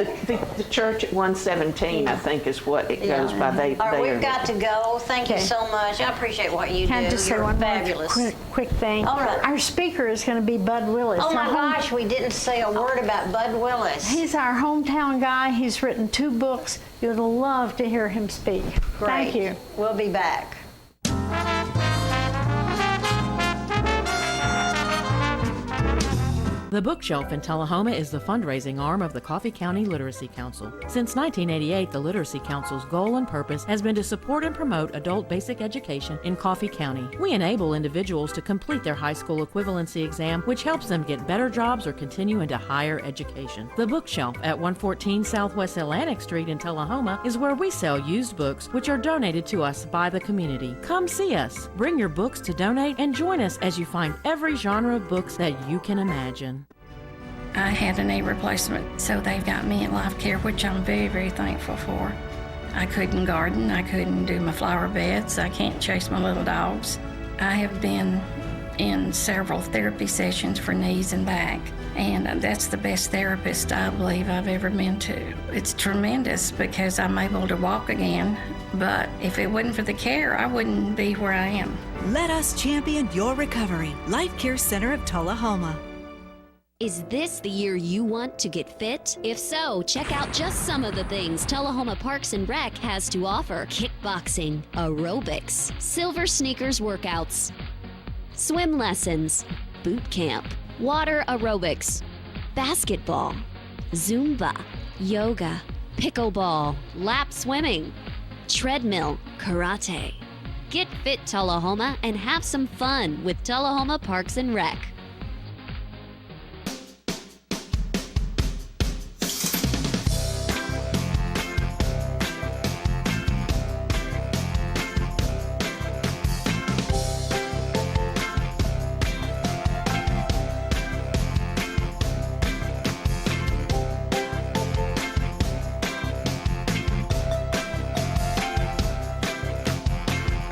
the church at 117, I think, is what it goes by. All right, we've got to go. Thank you so much. I appreciate what you do. Can I just say one fabulous. more quick thing? All right. Our speaker is going to be Bud Willis. Oh my gosh, we didn't say a word about Bud Willis. He's our hometown guy. He's written 2 books. You'd love to hear him speak. Great. Thank you. We'll be back. The Bookshelf in Tullahoma is the fundraising arm of the Coffee County Literacy Council. Since 1988, the Literacy Council's goal and purpose has been to support and promote adult basic education in Coffee County. We enable individuals to complete their high school equivalency exam, which helps them get better jobs or continue into higher education. The Bookshelf at 114 Southwest Atlantic Street in Tullahoma is where we sell used books, which are donated to us by the community. Come see us, bring your books to donate, and join us as you find every genre of books that you can imagine. I had a knee replacement, so they've got me in Life Care, which I'm very, very thankful for. I couldn't garden, I couldn't do my flower beds, I can't chase my little dogs. I have been in several therapy sessions for knees and back. And that's the best therapist I believe I've ever been to. It's tremendous because I'm able to walk again, but if it wasn't for the care, I wouldn't be where I am. Let us champion your recovery. Life Care Center of Tullahoma. Is this the year you want to get fit? If so, check out just some of the things Tullahoma Parks and Rec has to offer. Kickboxing, aerobics, silver sneakers workouts, swim lessons, boot camp, water aerobics, basketball, Zumba, yoga, pickleball, lap swimming, treadmill, karate. Get fit, Tullahoma, and have some fun with Tullahoma Parks and Rec.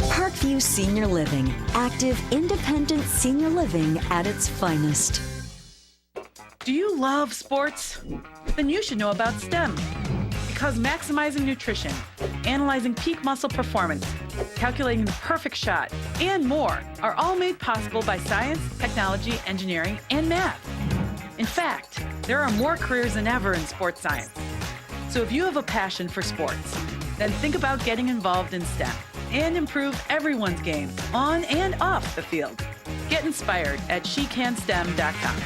Parkview Senior Living, active, independent senior living at its finest. Do you love sports? Then you should know about STEM. Because maximizing nutrition, analyzing peak muscle performance, calculating the perfect shot, and more are all made possible by science, technology, engineering, and math. In fact, there are more careers than ever in sports science. So if you have a passion for sports, then think about getting involved in STEM and improve everyone's game on and off the field. Get inspired at SheCanSTEM.com.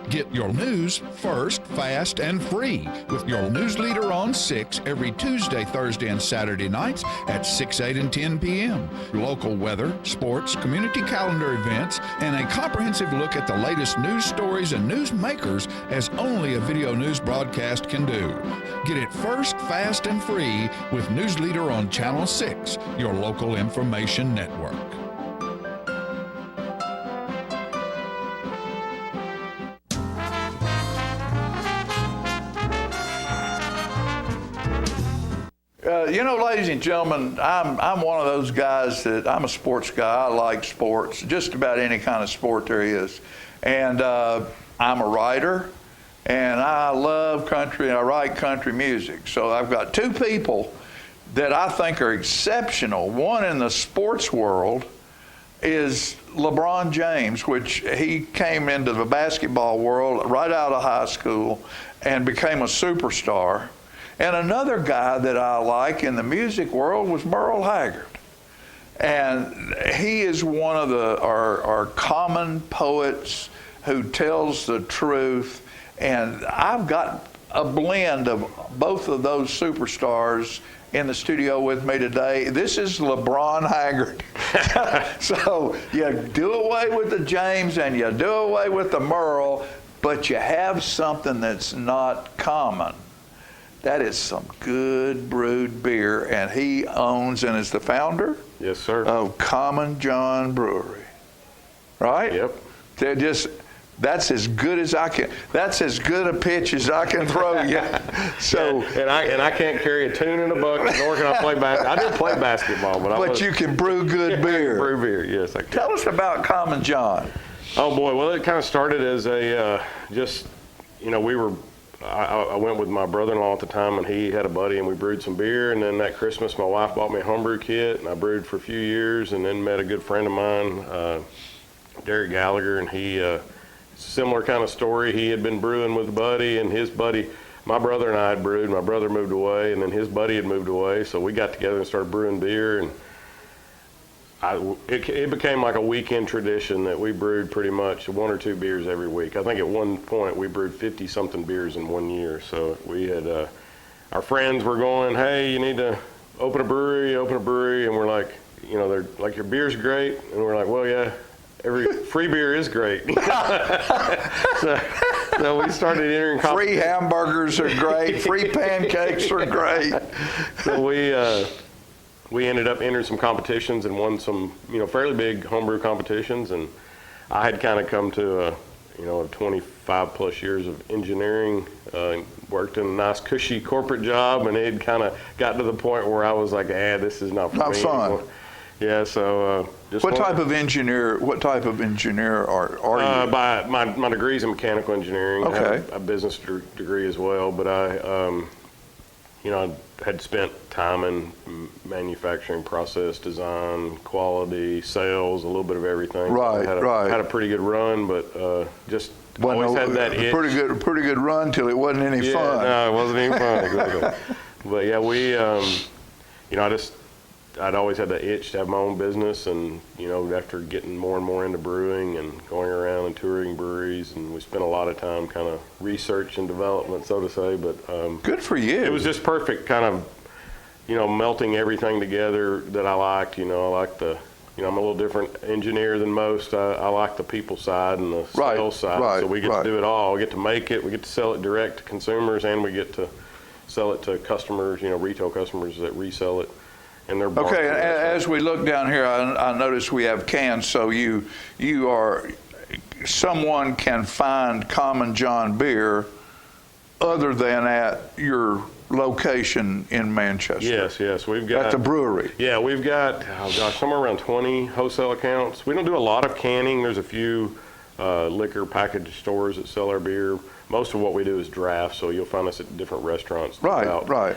Get your news first, fast, and free with your news leader on 6 every Tuesday, Thursday, and Saturday nights at 6, 8, and 10 p.m. Local weather, sports, community calendar events, and a comprehensive look at the latest news stories and news makers as only a video news broadcast can do. Get it first, fast, and free with News Leader on Channel 6, your local information network. You know, ladies and gentlemen, I'm one of those guys that I'm a sports guy. I like sports, just about any kind of sport there is. And I'm a writer, and I love country, and I write country music. So I've got two people that I think are exceptional. One in the sports world is LeBron James, which he came into the basketball world right out of high school and became a superstar. And another guy that I like in the music world was Merle Haggard. And he is one of our common poets who tells the truth. And I've got a blend of both of those superstars in the studio with me today. This is LeBron Haggard. So you do away with the James and you do away with the Merle, but you have something that's not common. That is some good brewed beer, and he owns and is the founder? Yes, sir. Of Common John Brewery, right? Yep. That's as good as I can. That's as good a pitch as I can throw you. So and I can't carry a tune in a bucket, nor can I play basketball. I do play basketball, but you can brew good beer. Brew beer, yes, I can. Tell us about Common John. Oh boy, well it kind of started as a I went with my brother-in-law at the time, and he had a buddy, and we brewed some beer. And then that Christmas, my wife bought me a homebrew kit, and I brewed for a few years, and then met a good friend of mine, Derek Gallagher, and he, similar kind of story. He had been brewing with a buddy, and his buddy, my brother and I had brewed. My brother moved away, and then his buddy had moved away, so we got together and started brewing beer, and it became like a weekend tradition that we brewed pretty much 1 or 2 beers every week. I think at one point we brewed 50-something beers in 1 year. So we had, our friends were going, hey, you need to open a brewery, and we're like, they're like, your beer's great. And we're like, well, yeah, every free beer is great. so we started entering competitions. Free hamburgers are great, free pancakes are great. So we ended up entering some competitions and won some, fairly big homebrew competitions. And I had kind of come to a 25 plus years of engineering, worked in a nice cushy corporate job, and it had kind of got to the point where I was like, this is not for me fun anymore. Yeah, so just What type of engineer are you? By my degree's in mechanical engineering. I Okay. have a business degree as well, but I had spent time in manufacturing, process design, quality, sales, a little bit of everything. Right, right. Had a pretty good run, but just always had that itch. Pretty good run till it wasn't any fun. No, it wasn't even fun, exactly. But yeah, we, I'd always had that itch to have my own business, and after getting more and more into brewing and going around and touring breweries, and we spent a lot of time kind of research and development, so to say. But good for you. It was just perfect, kind of, melting everything together that I liked. I like the, I'm a little different engineer than most. I like the people side and the sales side. So we get to do it all. We get to make it. We get to sell it direct to consumers, and we get to sell it to customers. Retail customers that resell it. Okay, as we look down here, I notice we have cans. So someone can find Common John beer other than at your location in Manchester. Yes, we've got at the brewery. Yeah, we've got somewhere around 20 wholesale accounts. We don't do a lot of canning. There's a few liquor package stores that sell our beer. Most of what we do is draft, so you'll find us at different restaurants. Right.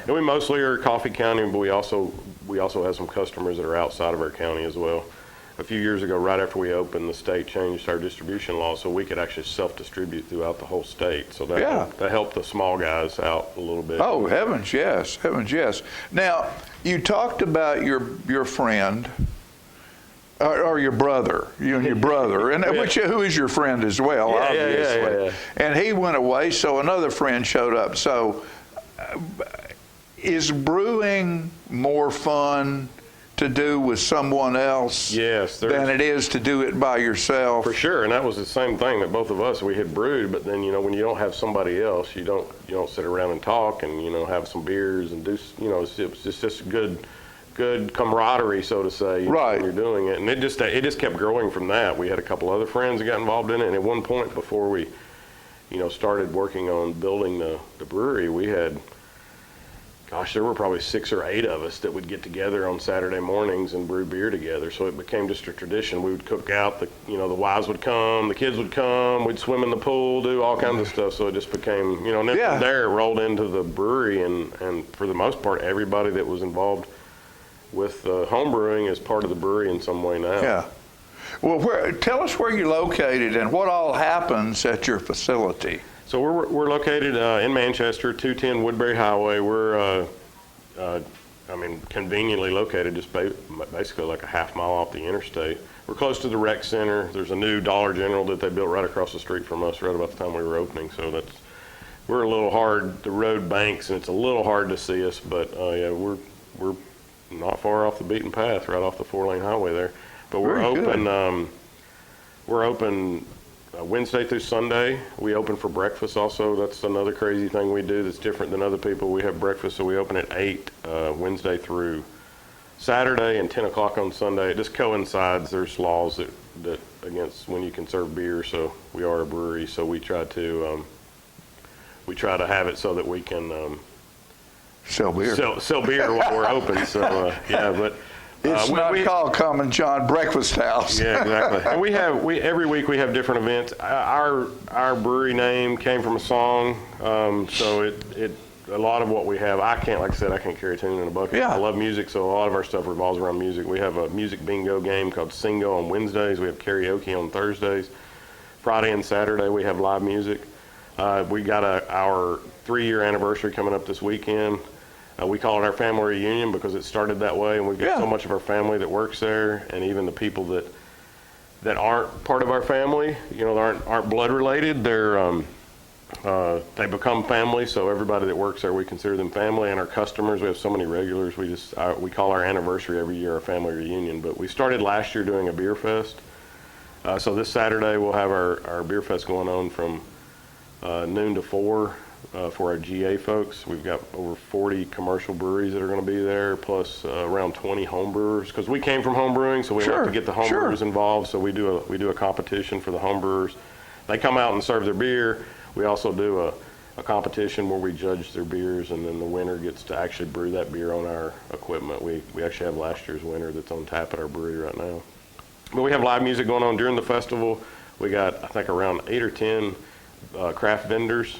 And we mostly are Coffee County, but we also have some customers that are outside of our county as well. A few years ago, right after we opened, the state changed our distribution law so we could actually self-distribute throughout the whole state. So that helped the small guys out a little bit. Oh, heavens, yes. Now, you talked about your friend, or your brother, you and your brother, and who is your friend as well, obviously. Yeah. And he went away, so another friend showed up. So is brewing more fun to do with someone else than it is to do it by yourself? For sure, and that was the same thing that both of us, we had brewed, but then, when you don't have somebody else, you don't sit around and talk and, have some beers and do, it's just good camaraderie, so to say, when you're doing it. And it just kept growing from that. We had a couple other friends that got involved in it, and at one point before we, started working on building the brewery, we had, there were probably 6 or 8 of us that would get together on Saturday mornings and brew beer together. So it became just a tradition. We would cook out, the wives would come, the kids would come, we'd swim in the pool, do all kinds of stuff. So it just became, and then from there it rolled into the brewery, and for the most part, everybody that was involved with home brewing is part of the brewery in some way now. Yeah. Well, tell us where you're located and what all happens at your facility. So we're located in Manchester, 210 Woodbury Highway. We're, conveniently located just basically like a half mile off the interstate. We're close to the rec center. There's a new Dollar General that they built right across the street from us right about the time we were opening. So we're a little hard, the road banks, and it's a little hard to see us, but we're not far off the beaten path, right off the 4-lane highway there. But we're open Wednesday through Sunday. We open for breakfast also. That's another crazy thing we do that's different than other people. We have breakfast, so we open at 8 Wednesday through Saturday and 10 o'clock on Sunday. It just coincides. There's laws that against when you can serve beer, so we are a brewery, so we try to have it so that we can sell beer. Sell beer while we're open. So but it's not called Common John Breakfast House. Yeah, exactly. And we every week we have different events. Our brewery name came from a song, so it a lot of what we have. Like I said, I can't carry a tune in a bucket. Yeah. I love music, so a lot of our stuff revolves around music. We have a music bingo game called Singo on Wednesdays. We have karaoke on Thursdays. Friday and Saturday we have live music. We got our 3-year anniversary coming up this weekend. We call it our family reunion because it started that way, and we've got so much of our family that works there, and even the people that aren't part of our family, aren't blood related. They become family. So everybody that works there, we consider them family, and our customers. We have so many regulars. We call our anniversary every year our family reunion. But we started last year doing a beer fest. So this Saturday we'll have our beer fest going on from noon to 4. For our GA folks. We've got over 40 commercial breweries that are going to be there, plus around 20 home brewers, because we came from home brewing, so we like to get the home brewers involved. So we do a competition for the home brewers. They come out and serve their beer. We also do a competition where we judge their beers, and then the winner gets to actually brew that beer on our equipment. We actually have last year's winner that's on tap at our brewery right now. But we have live music going on during the festival. We got, I think, around 8 or 10 craft vendors,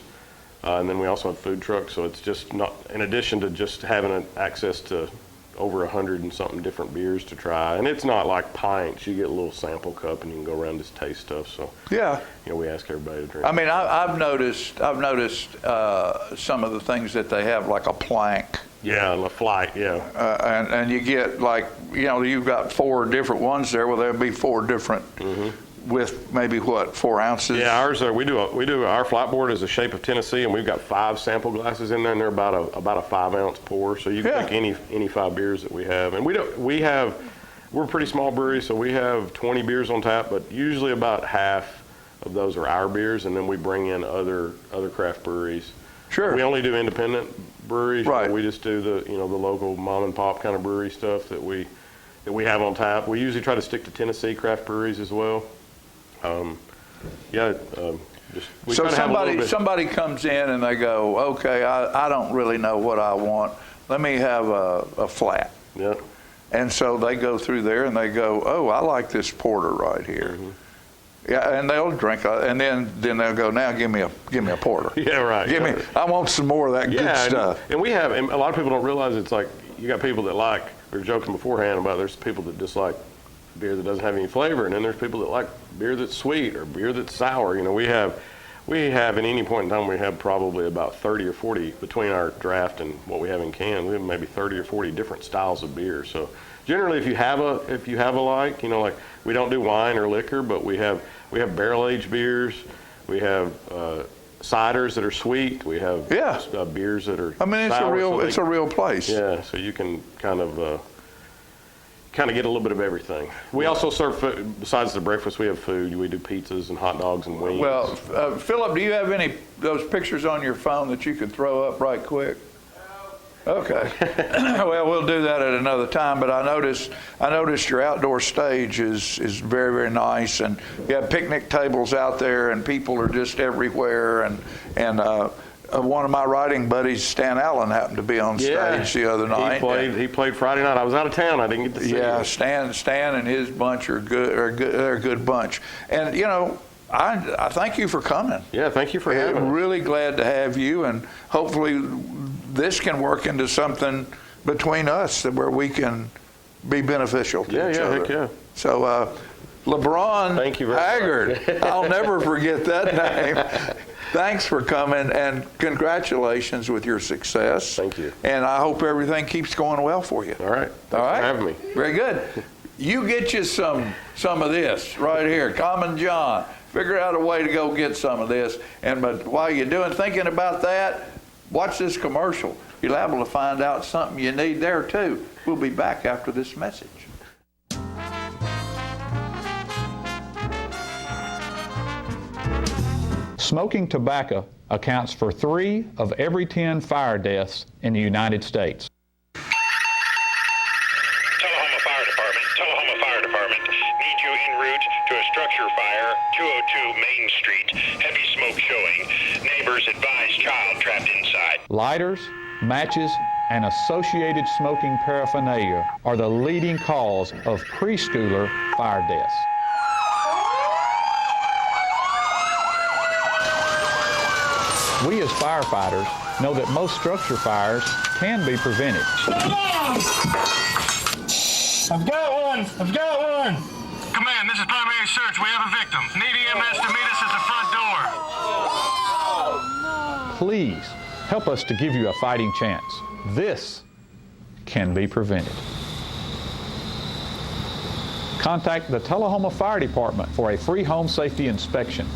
and then we also have food trucks. So it's just not, in addition to just having access to over 100 and something different beers to try. And it's not like pints. You get a little sample cup and you can go around and just taste stuff. So yeah, we ask everybody to drink. I mean, I've noticed some of the things that they have, like a plank. Yeah, a flight, yeah. And you get, like, you've got 4 different ones there. Well, there'll be 4 different with maybe 4 ounces? Yeah, ours are. We do our flight board is the shape of Tennessee, and we've got 5 sample glasses in there, and they're about a 5-ounce pour. So you can pick any 5 beers that we have, and we're a pretty small brewery, so we have 20 beers on tap, but usually about half of those are our beers, and then we bring in other craft breweries. Sure. We only do independent breweries. Right. We just do the local mom and pop kind of brewery stuff that we have on tap. We usually try to stick to Tennessee craft breweries as well. So somebody comes in and they go, okay, I don't really know what I want. Let me have a flat. Yeah. And so they go through there and they go, oh, I like this porter right here. Yeah, and they'll drink, and then they'll go, now give me a porter. Yeah, right. I want some more of that good stuff. And a lot of people don't realize it's like, you got people that like, we were joking beforehand about there's people that dislike beer that doesn't have any flavor, and then there's people that like beer that's sweet or beer that's sour. We have at any point in time, we have probably about 30 or 40 between our draft and what we have in can. We have maybe 30 or 40 different styles of beer. So generally, if you have a like we don't do wine or liquor, but we have barrel aged beers. We have ciders that are sweet. We have beers that are. I mean, it's a real place. Yeah, so you can kind of get a little bit of everything. We also serve food. Besides the breakfast, we have food. We do pizzas and hot dogs and wings. Well, Philip, do you have any those pictures on your phone that you could throw up right quick? Okay. Well, we'll do that at another time. But I noticed your outdoor stage is very, very nice, and you have picnic tables out there, and people are just everywhere. And one of my writing buddies, Stan Allen, happened to be on stage the other night. He played Friday night. I was out of town. I didn't get to see him. Stan and his bunch are good. They're a good bunch. And I thank you for coming. Yeah, thank you for having us. Really glad to have you, and hopefully this can work into something between us where we can be beneficial to each other. Heck yeah. So LeBron Haggard, I'll never forget that name. Thanks for coming, and congratulations with your success. Thank you. And I hope everything keeps going well for you. All right. Thanks for having me. Very good. You get you some of this right here, Common John. Figure out a way to go get some of this. But while you're thinking about that, watch this commercial. You're liable to find out something you need there too. We'll be back after this message. Smoking tobacco accounts for 3 of every 10 fire deaths in the United States. Tullahoma Fire Department needs you en route to a structure fire, 202 Main Street. Heavy smoke showing. Neighbors advise child trapped inside. Lighters, matches, and associated smoking paraphernalia are the leading cause of preschooler fire deaths. We as firefighters know that most structure fires can be prevented. I've got one! Command, this is primary search. We have a victim. Need EMS to meet us at the front door. Please help us to give you a fighting chance. This can be prevented. Contact the Tullahoma Fire Department for a free home safety inspection.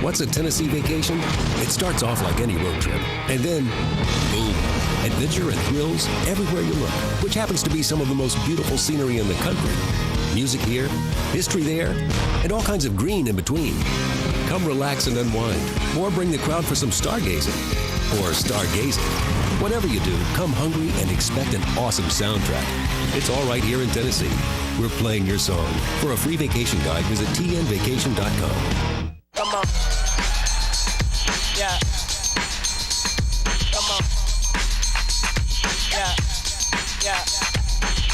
What's a Tennessee vacation? It starts off like any road trip, and then, boom, adventure and thrills everywhere you look, which happens to be some of the most beautiful scenery in the country. Music here, history there, and all kinds of green in between. Come relax and unwind, or bring the crowd for some stargazing, or stargazing. Whatever you do, come hungry and expect an awesome soundtrack. It's all right here in Tennessee. We're playing your song. For a free vacation guide, visit tnvacation.com. Come on. Yeah. Come on. Yeah. Yeah.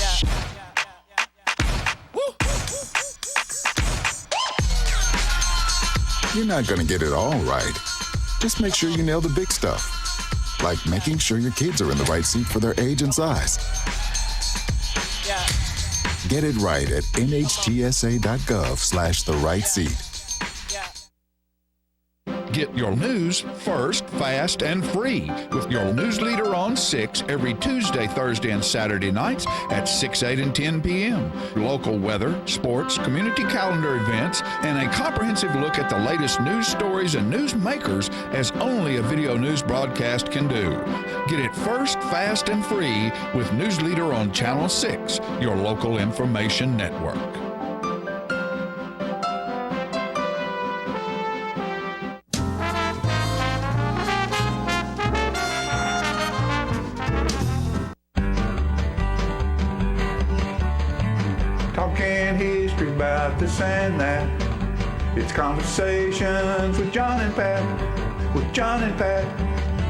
Yeah. Woo. You're not going to get it all right. Just make sure you nail the big stuff, like making sure your kids are in the right seat for their age and size. Yeah. Get it right at nhtsa.gov/the-right-seat. Get your news first, fast, and free with your news leader on 6 every Tuesday, Thursday, and Saturday nights at 6, 8, and 10 p.m. Local weather, sports, community calendar events, and a comprehensive look at the latest news stories and news makers as only a video news broadcast can do. Get it first, fast, and free with News Leader on Channel 6, your local information network. Talking history about this and that. It's conversations with John and Pat. With John and Pat.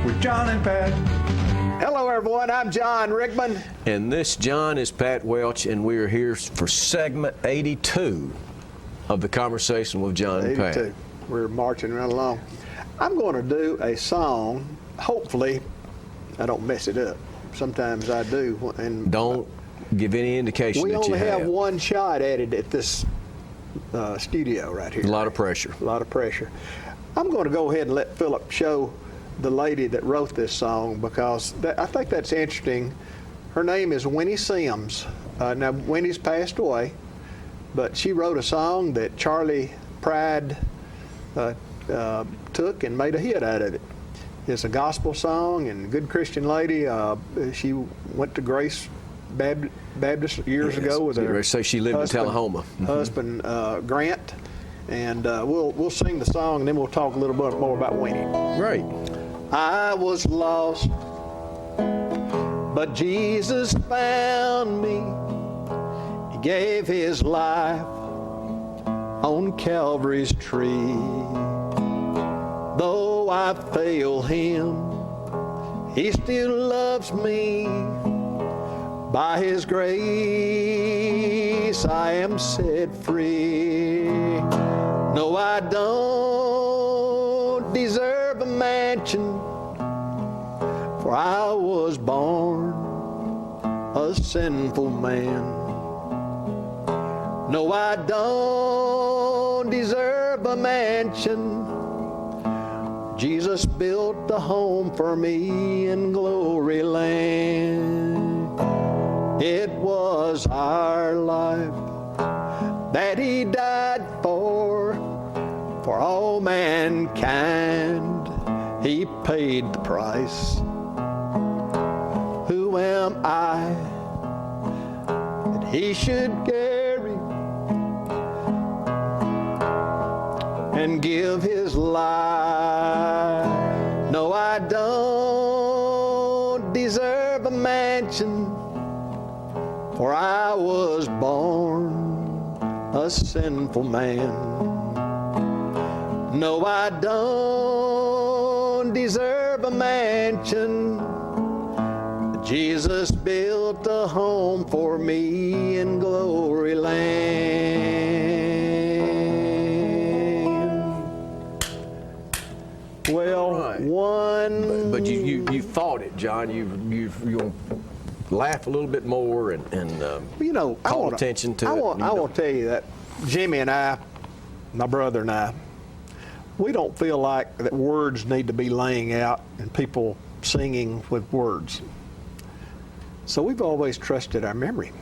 With John and Pat. Hello, everyone. I'm John Rickman. And this John is Pat Welch, and we are here for segment 82 of the Conversation with John and Pat. 82. We're marching right along. I'm going to do a song. Hopefully, I don't mess it up. Sometimes I do. And don't give any indication that you have. We only have one shot at it at this studio right here. A lot of pressure. A lot of pressure. I'm going to go ahead and let Philip show the lady that wrote this song, because I think that's interesting. Her name is Winnie Sims. Now, Winnie's passed away, but she wrote a song that Charlie Pride took and made a hit out of it. It's a gospel song and a good Christian lady. She went to Grace Baptist years ago with her say she lived in Tullahoma. Husband Grant, and we'll sing the song and then we'll talk a little bit more about Winnie. Great. I was lost, but Jesus found me. He gave his life on Calvary's tree. Though I fail him, he still loves me. By his grace I am set free. No, I don't deserve a mansion, for I was born a sinful man. No, I don't deserve a mansion. Jesus built a home for me in glory land. It was our life that he died for all mankind. He paid the price. Who am I that he should carry and give his life? No, I don't deserve a mansion, for I was born a sinful man. No, I don't deserve a mansion. Jesus built a home for me in glory land. Well, right. one. But you fought it, John. You laugh a little bit more and call attention to it. I want to tell you that Jimmy and I, my brother and I, we don't feel like that words need to be laying out and people singing with words. So we've always trusted our memory.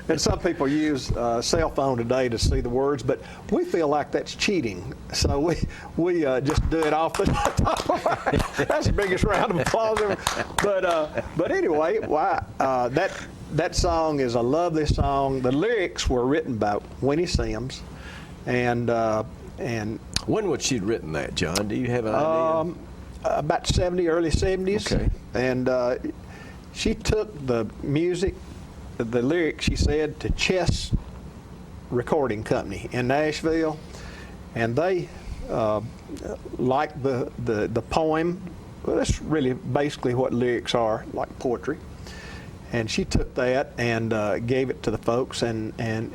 And some people use a cell phone today to see the words, but we feel like that's cheating. So we just do it off the top of our head. That's the biggest round of applause ever. But anyway, that song is a lovely song. The lyrics were written by Winnie Sims, and when would she written that, John? Do you have an idea? About early 70s. Okay. And she took the music, the lyrics, she said, to Chess Recording Company in Nashville, and they liked the poem. Well, that's really basically what lyrics are, like poetry. And she took that and gave it to the folks, and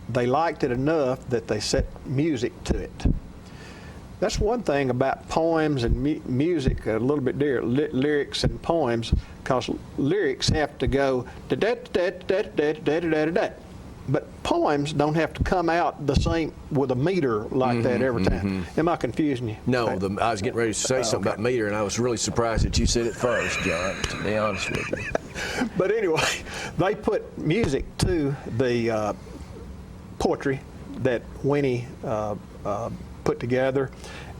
they liked it enough that they set music to it. That's one thing about poems and music, a little bit different, lyrics and poems, because lyrics have to go da-da-da-da-da-da-da-da-da. But poems don't have to come out the same with a meter like that every time. Am I confusing you? No, I was getting ready to say something about meter, and I was really surprised that you said it first, John, to be honest with you. But anyway, they put music to the poetry that Winnie put together,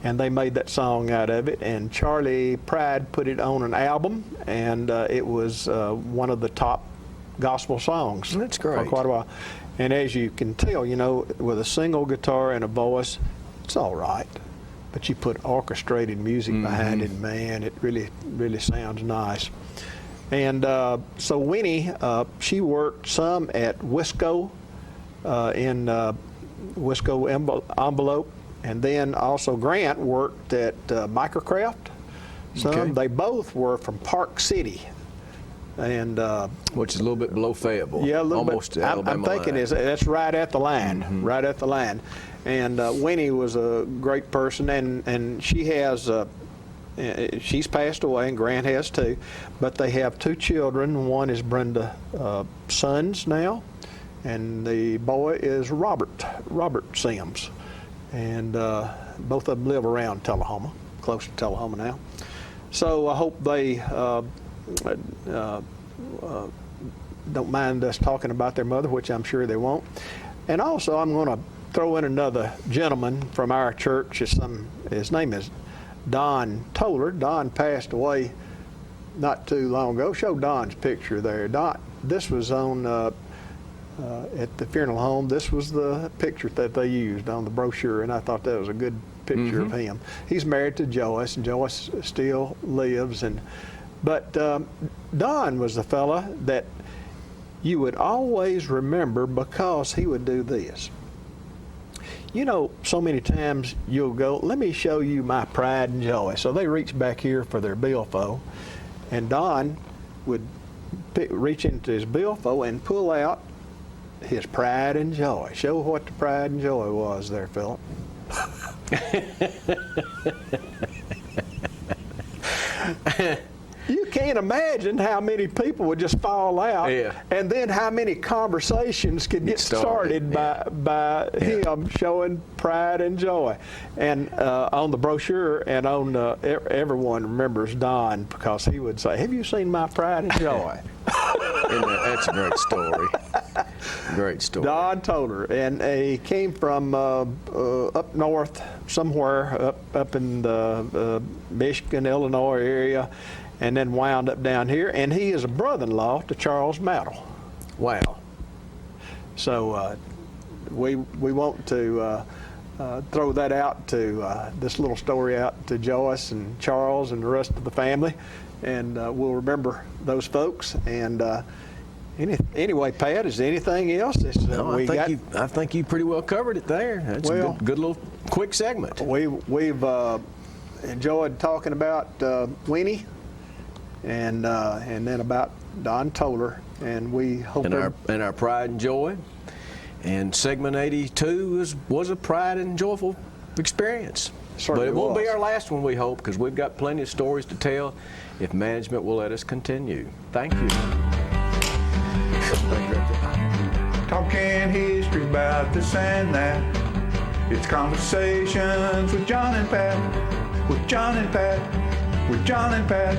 and they made that song out of it. And Charlie Pride put it on an album, and it was one of the top gospel songs. That's great. For quite a while. And as you can tell, you know, with a single guitar and a voice, it's all right. But you put orchestrated music behind it, man, it really, really sounds nice. And so Winnie, she worked some at Wisco, in Wisco Envelope, and then also Grant worked at Microcraft. Some. They both were from Park City. And which is a little bit below Fayetteville. Yeah, a little almost bit. I'm thinking that's right at the line, right at the line. And Winnie was a great person, and she has she's passed away, and Grant has too. But they have two children. One is Brenda Sons now, and the boy is Robert Sims, and both of them live around Tullahoma, close to Tullahoma now. So I hope they don't mind us talking about their mother, which I'm sure they won't. And also, I'm going to throw in another gentleman from our church. His name is Don Toller. Don passed away not too long ago. Show Don's picture there. Don, this was on at the funeral home. This was the picture that they used on the brochure, and I thought that was a good picture of him. He's married to Joyce, and Joyce still lives. But Don was the fella that you would always remember because he would do this. You know, so many times you'll go, let me show you my pride and joy. So they reach back here for their billfold, and Don would reach into his billfold and pull out his pride and joy. Show what the pride and joy was there, Philip. You can't imagine how many people would just fall out, and then how many conversations could get started by him showing pride and joy. And on the brochure, and on everyone remembers Don because he would say, "Have you seen my pride and joy?" That's a great story. Great story. Don Toller, and he came from up north somewhere, up in the Michigan, Illinois area, and then wound up down here. And he is a brother-in-law to Charles Mattel. Wow. So we want to throw that out to this little story out to Joyce and Charles and the rest of the family, and we'll remember those folks. And anyway, Pat, is there anything else? I think you pretty well covered it there. That's a good little quick segment. We've enjoyed talking about Winnie, and then about Don Toller, and we hope and our pride and joy. And segment 82 was a pride and joyful experience. But it won't be our last one, we hope, because we've got plenty of stories to tell if management will let us continue. Thank you. Talking history about this and that. It's conversations with John and Pat, with John and Pat, with John and Pat.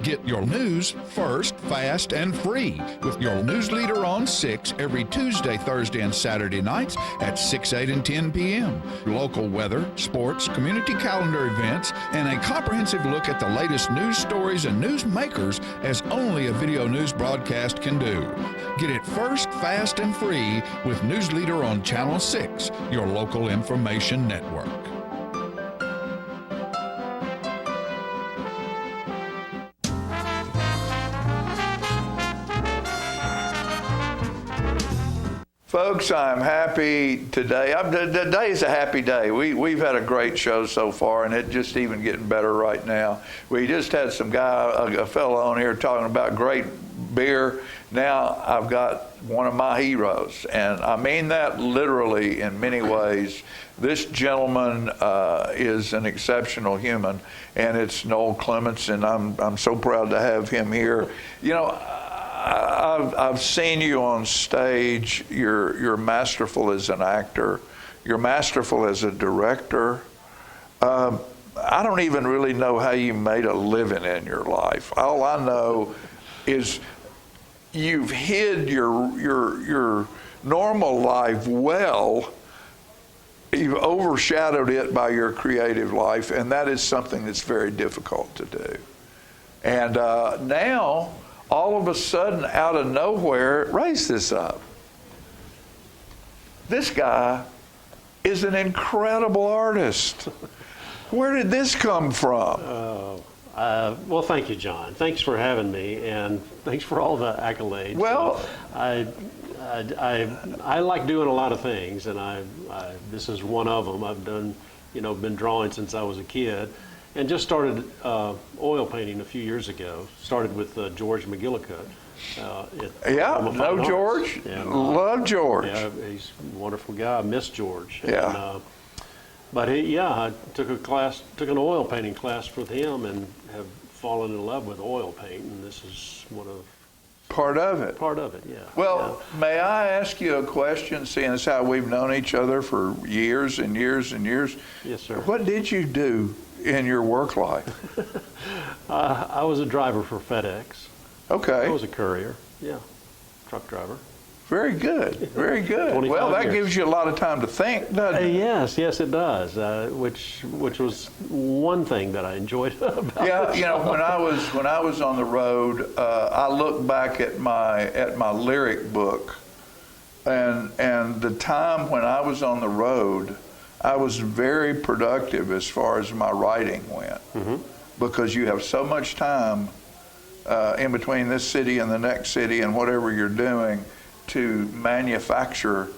Get your news first, fast, and free with your news leader on 6 every Tuesday, Thursday, and Saturday nights at 6, 8, and 10 p.m. Local weather, sports, community calendar events, and a comprehensive look at the latest news stories and news makers as only a video news broadcast can do. Get it first, fast, and free with News Leader on Channel 6, your local information network. Folks, I'm happy today. Today is a happy day. We've had a great show so far, and it's just even getting better right now. We just had some guy, a fellow on here talking about great beer. Now I've got one of my heroes, and I mean that literally in many ways. This gentleman is an exceptional human, and it's Noel Clements, and I'm so proud to have him here. You know, I've seen you on stage. You're masterful as an actor. You're masterful as a director. I don't even really know how you made a living in your life. All I know is you've hid your normal life well. You've overshadowed it by your creative life, and that is something that's very difficult to do. And now, all of a sudden, out of nowhere, raise this up. This guy is an incredible artist. Where did this come from? Well, thank you, John. Thanks for having me, and thanks for all the accolades. Well, I like doing a lot of things, and this is one of them. I've done, been drawing since I was a kid, and just started oil painting a few years ago. Started with George McGillicuddy. George. And, love George. Yeah, he's a wonderful guy. I miss George. Yeah. And, I took an oil painting class with him, and have fallen in love with oil paint, and this is part of it. Part of it, yeah. Well, may I ask you a question, seeing as how we've known each other for years and years and years? Yes, sir. What did you do in your work life? I was a driver for FedEx. Okay. I was a courier, truck driver. Very good, very good. Well, that gives you a lot of time to think, doesn't it? Yes, it does. Which was one thing that I enjoyed about it. Yeah, when I was on the road, I look back at my lyric book, and the time when I was on the road, I was very productive as far as my writing went, because you have so much time in between this city and the next city and whatever you're doing to manufacture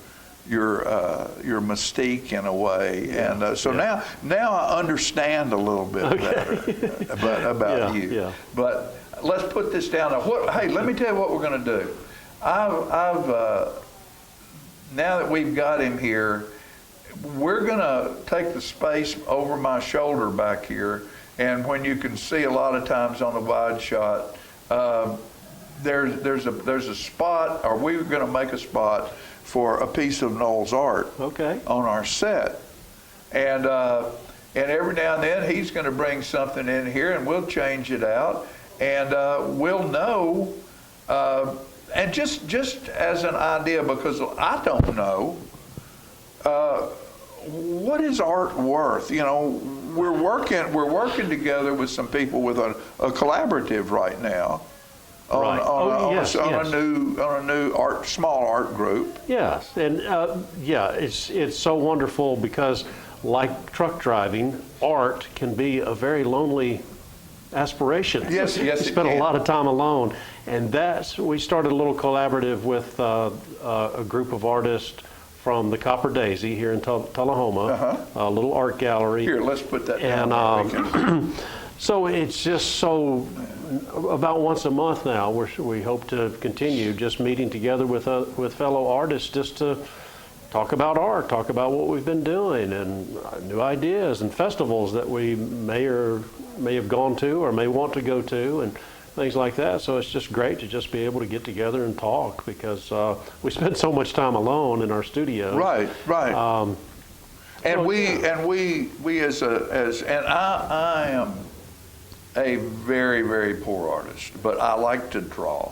your mystique in a way, and now I understand a little bit better about you. Yeah. But let's put this down. Hey, let me tell you what we're going to do. I've now that we've got him here, we're going to take the space over my shoulder back here, and when you can see a lot of times on the wide shot. There's a spot, or we're going to make a spot for a piece of Noel's art on our set, and every now and then he's going to bring something in here, and we'll change it out, and we'll know, and just as an idea, because I don't know, what is art worth? We're working together with some people with a collaborative right now. On a new small art group. Yes, and it's so wonderful because, like truck driving, art can be a very lonely aspiration. Yes, you spend a lot of time alone, and we started a little collaborative with a group of artists from the Copper Daisy here in Tullahoma, a little art gallery. Here, let's put that down. And so it's just so. About once a month now, we hope to continue just meeting together with fellow artists just to talk about art, talk about what we've been doing, and new ideas and festivals that we may have gone to or may want to go to, and things like that. So it's just great to just be able to get together and talk, because we spend so much time alone in our studio. Right. I am a very, very poor artist, but I like to draw.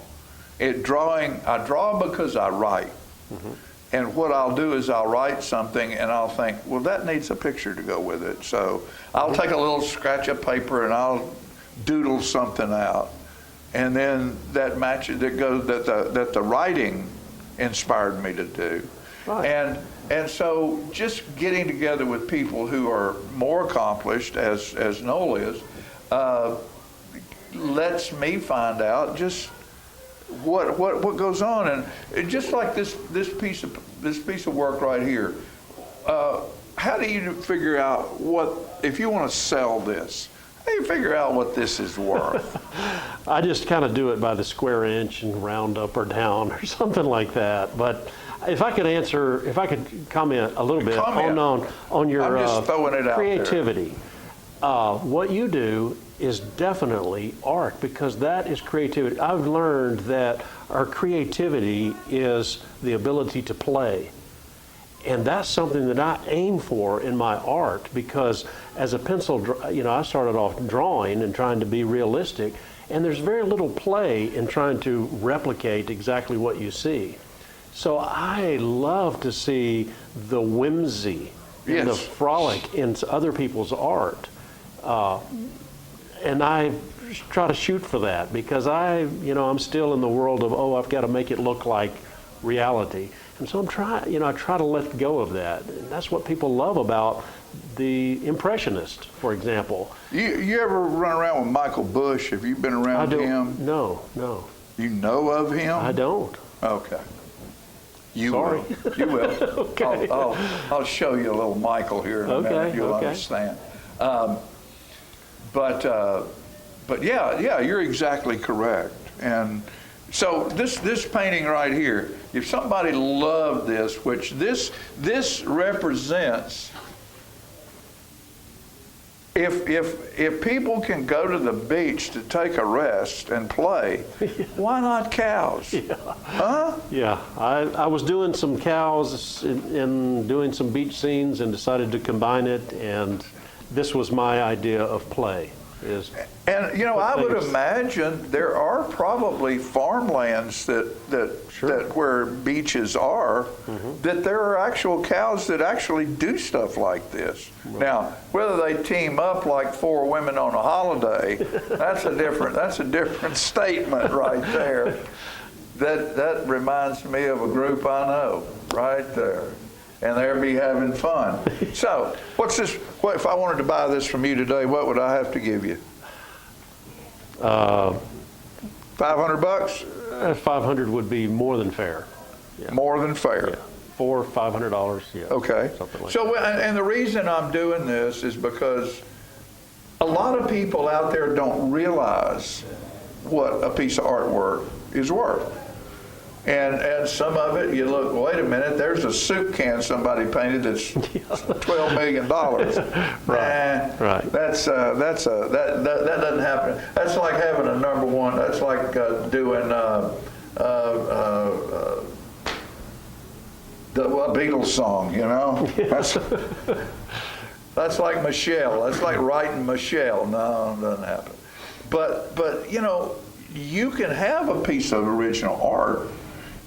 I draw because I write. And what I'll do is I'll write something and I'll think, well, that needs a picture to go with it. So I'll take a little scratch of paper and I'll doodle something out. And then that matches that the writing inspired me to do. Right. And so just getting together with people who are more accomplished, as Noel is, lets me find out just what goes on, and just like this piece of work right here. How do you figure out if you want to sell this? How do you figure out what this is worth? I just kind of do it by the square inch and round up or down or something like that. But if I could comment a little bit on your I'm just throwing it out creativity. What you do is definitely art, because that is creativity. I've learned that our creativity is the ability to play. And that's something that I aim for in my art, because as a pencil, I started off drawing and trying to be realistic, and there's very little play in trying to replicate exactly what you see. So I love to see the whimsy and the frolic in other people's art. And I try to shoot for that, because I'm still in the world of, I've got to make it look like reality. And so I try to let go of that. And that's what people love about the Impressionist, for example. You ever run around with Michael Bush? Have you been around him? No. You know of him? I don't. Okay. Sorry. Will. You will. Okay. I'll show you a little Michael here in a minute. You'll understand. But yeah, you're exactly correct. And so this painting right here, if somebody loved this, which this represents, if people can go to the beach to take a rest and play, why not cows? Yeah. Huh? Yeah, I was doing some cows and doing some beach scenes and decided to combine it, and this was my idea of play. And I would imagine there are probably farmlands that where beaches are, that there are actual cows that actually do stuff like this. Right. Now, whether they team up like 4 women on a holiday, that's a different statement right there. That reminds me of a group I know right there. And they'll be having fun. So, what's this? What if I wanted to buy this from you today? What would I have to give you? $500. $500 would be more than fair. Yeah. More than fair. Yeah. $400 or $500. Yeah. Okay. Something like so, and the reason I'm doing this is because a lot of people out there don't realize what a piece of artwork is worth. And some of it, you look, wait a minute, there's a soup can somebody painted that's $12 million. Right. That doesn't happen. That's like having a number one. That's like doing the Beatles song, That's like Michelle. That's like writing Michelle. No, it doesn't happen. But you can have a piece of original art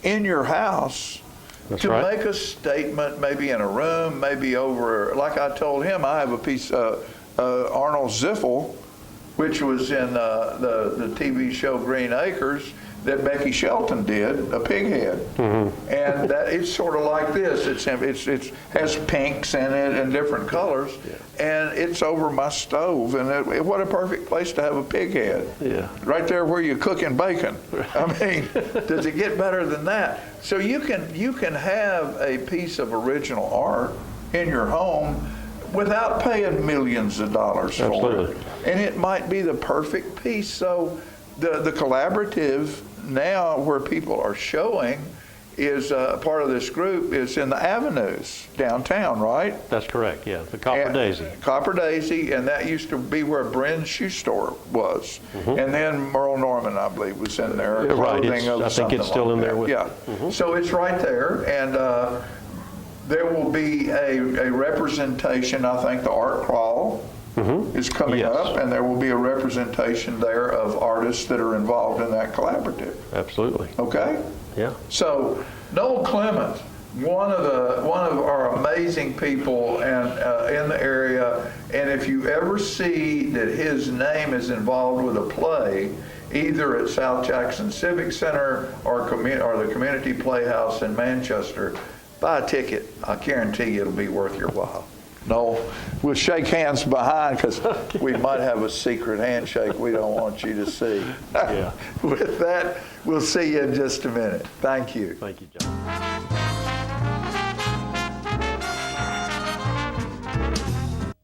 in your house make a statement, maybe in a room, maybe over, like I told him, I have a piece of Arnold Ziffel, which was in the TV show Green Acres, that Becky Shelton did, a pig head. And that it's sort of like this. It has pinks in it and different colors, and it's over my stove. And what a perfect place to have a pig head. Yeah. Right there where you're cooking bacon. I mean, does it get better than that? So you can have a piece of original art in your home without paying millions of dollars for it. And it might be the perfect piece. So the collaborative now where people are showing is part of this group is in the Avenues downtown, right? That's correct, yeah. The Copper Daisy. Copper Daisy, and that used to be where Bren's shoe store was. And then Merle Norman, I believe, was in there. Yeah, right. I think it's still in there. So it's right there, and there will be a representation, I think the art crawl is coming up, and there will be a representation there of artists that are involved in that collaborative. Absolutely. Okay? Yeah. So Noel Clement, one of our amazing people and in the area, and if you ever see that his name is involved with a play, either at South Jackson Civic Center or the Community Playhouse in Manchester, buy a ticket. I guarantee you it'll be worth your while. No, we'll shake hands behind because we might have a secret handshake we don't want you to see. Yeah. With that, we'll see you in just a minute. Thank you. Thank you, John.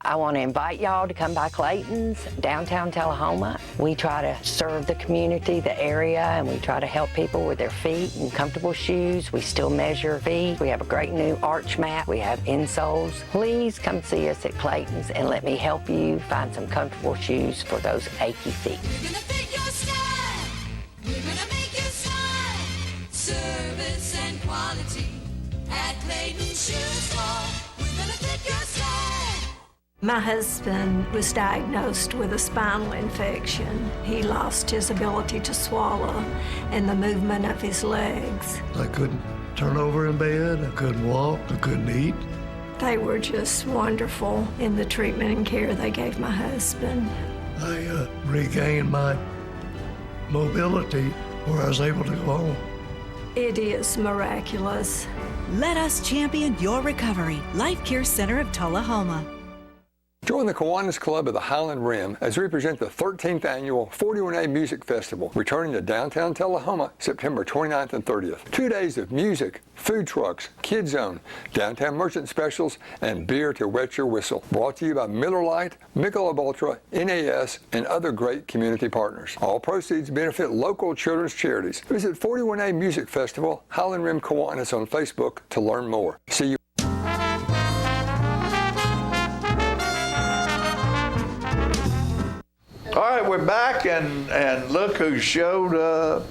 I want to invite y'all to come by Clayton's, downtown Tullahoma. We try to serve the community, the area, and we try to help people with their feet and comfortable shoes. We still measure feet. We have a great new arch mat. We have insoles. Please come see us at Clayton's and let me help you find some comfortable shoes for those achy feet. We're gonna fit your style. We're gonna make you smile. Service and quality at Clayton's Shoe Store. We're gonna fit your style. My husband was diagnosed with a spinal infection. He lost his ability to swallow and the movement of his legs. I couldn't turn over in bed, I couldn't walk, I couldn't eat. They were just wonderful in the treatment and care they gave my husband. I regained my mobility where I was able to go home. It is miraculous. Let us champion your recovery. Life Care Center of Tullahoma. Join the Kiwanis Club of the Highland Rim as we present the 13th annual 41A Music Festival, returning to downtown Tullahoma September 29th and 30th. 2 days of music, food trucks, Kids Zone, downtown merchant specials, and beer to wet your whistle. Brought to you by Miller Lite, Michelob Ultra, NAS, and other great community partners. All proceeds benefit local children's charities. Visit 41A Music Festival, Highland Rim Kiwanis on Facebook to learn more. See you. All right, we're back, and look who showed up.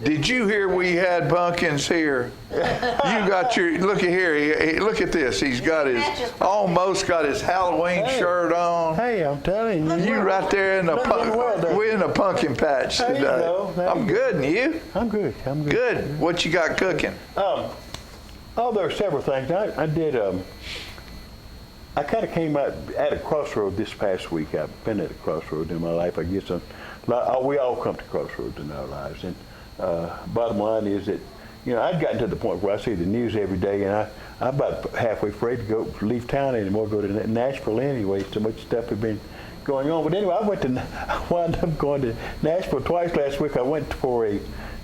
Did you hear we had pumpkins here? You got your, look at here, look at this. He's got his, almost got his Halloween shirt on. Hey, I'm telling you. You right there in the, we're in the pumpkin patch today. I'm good, and you? I'm good, Good. What you got cooking? Oh, there are several things. I did, I kind of came out at a crossroad this past week. I've been at a crossroad in my life. I guess we all come to crossroads in our lives. And bottom line is that, you know, I'd gotten to the point where I see the news every day, and I'm about halfway afraid to leave town anymore, go to Nashville anyway. So much stuff had been going on. But anyway, I wound up going to Nashville twice last week. I went for a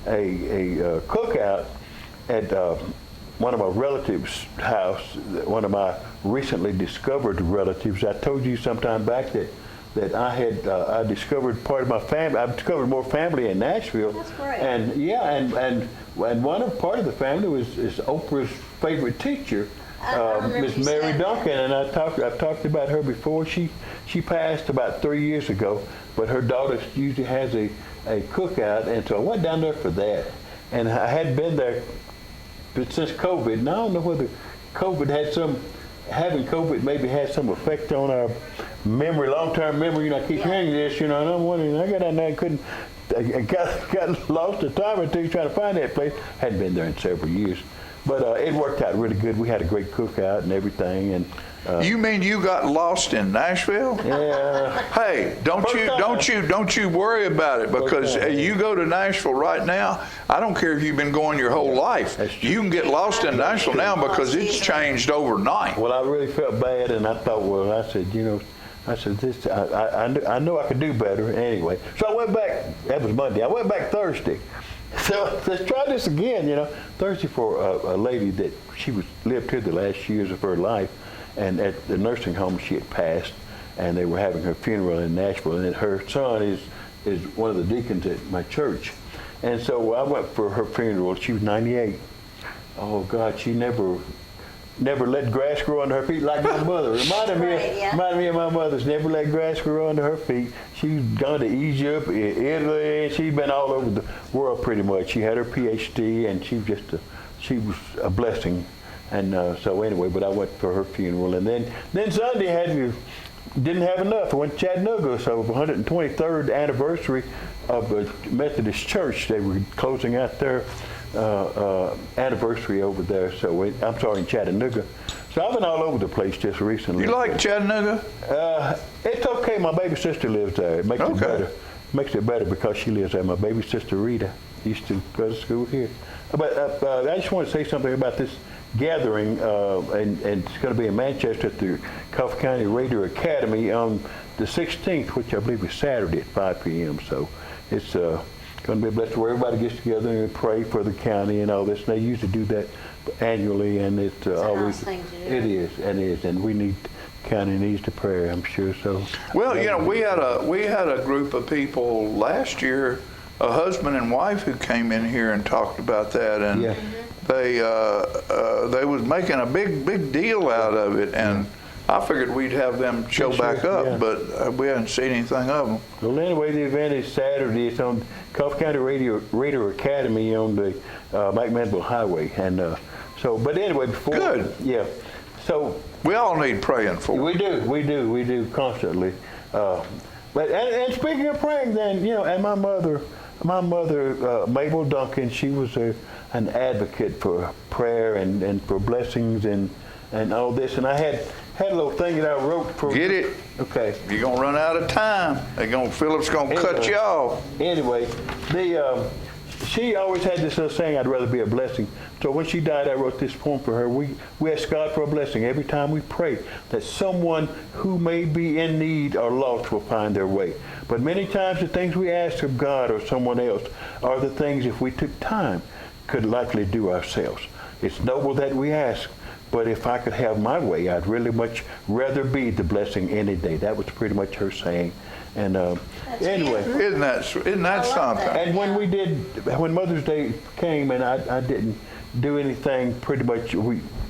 cookout at one of my relatives' house, one of my recently discovered relatives. I told you sometime back that I had I discovered part of my family. I've discovered more family in Nashville. That's great. And yeah, and part of the family is Oprah's favorite teacher, Miss Mary Duncan, and I've talked about her before. She passed about 3 years ago, but her daughter usually has a cookout, and so I went down there for that. And I hadn't been there since COVID, and I don't know whether having COVID maybe had some effect on our memory, long-term memory. You know, I keep hearing this, you know, and I'm wondering, I got down there and I got lost a time or two trying to find that place. Hadn't been there in several years. But it worked out really good. We had a great cookout and everything. And you mean you got lost in Nashville? Yeah. Hey, don't you worry about it, because you go to Nashville right now. I don't care if you've been going your whole life. You can get lost in Nashville now because it's changed overnight. Well, I really felt bad, and I thought, well, I said, you know, this. I know I could do better anyway. So I went back. That was Monday. I went back Thursday. So let's try this again, you know. Thursday for a lady that lived here the last years of her life, and at the nursing home she had passed, and they were having her funeral in Nashville, and her son is one of the deacons at my church. And so I went for her funeral. She was 98. Oh God, she never let grass grow under her feet like my mother. Reminded me of my mother's. Never let grass grow under her feet. She's gone to Egypt, Italy. She's been all over the world pretty much. She had her PhD, and she was a blessing. And so anyway, but I went for her funeral, and then Sunday didn't have enough. I went to Chattanooga, so 123rd anniversary of the Methodist Church. They were closing out their anniversary over there. So I'm sorry, in Chattanooga. So I've been all over the place just recently. You like Chattanooga? It's okay. My baby sister lives there. It makes it better. Makes it better because she lives there. My baby sister Rita used to go to school here. But I just want to say something about this gathering, and it's going to be in Manchester at the Coffee County Radio Academy on the 16th, which I believe is Saturday at 5 p.m. So it's going to be a blessing where everybody gets together and pray for the county and all this. And they usually do that annually, and it's always nice thing to do. It is, and we need. County needs to pray, I'm sure. So well, we had a group of people last year, a husband and wife, who came in here and talked about that, and they was making a big deal out of it, and I figured we'd have them show back up, but we haven't seen anything of them. Well, anyway, the event is Saturday. It's on Coffee County Radio Academy on the McMinnville Highway, and but anyway, before so we all need praying for. We do constantly. But speaking of praying, then and my mother, Mabel Duncan, she was an advocate for prayer and for blessings and all this. And I had a little thing that I wrote for. Get it? Okay. You're gonna run out of time. Philip's gonna cut you off. Anyway, she always had this little saying, "I'd rather be a blessing." So when she died, I wrote this poem for her. We ask God for a blessing every time we pray, that someone who may be in need or lost will find their way. But many times the things we ask of God or someone else are the things, if we took time, could likely do ourselves. It's noble that we ask, but if I could have my way, I'd really much rather be the blessing any day. That was pretty much her saying. And anyway, isn't that something? And when Mother's Day came, and I didn't do anything, pretty much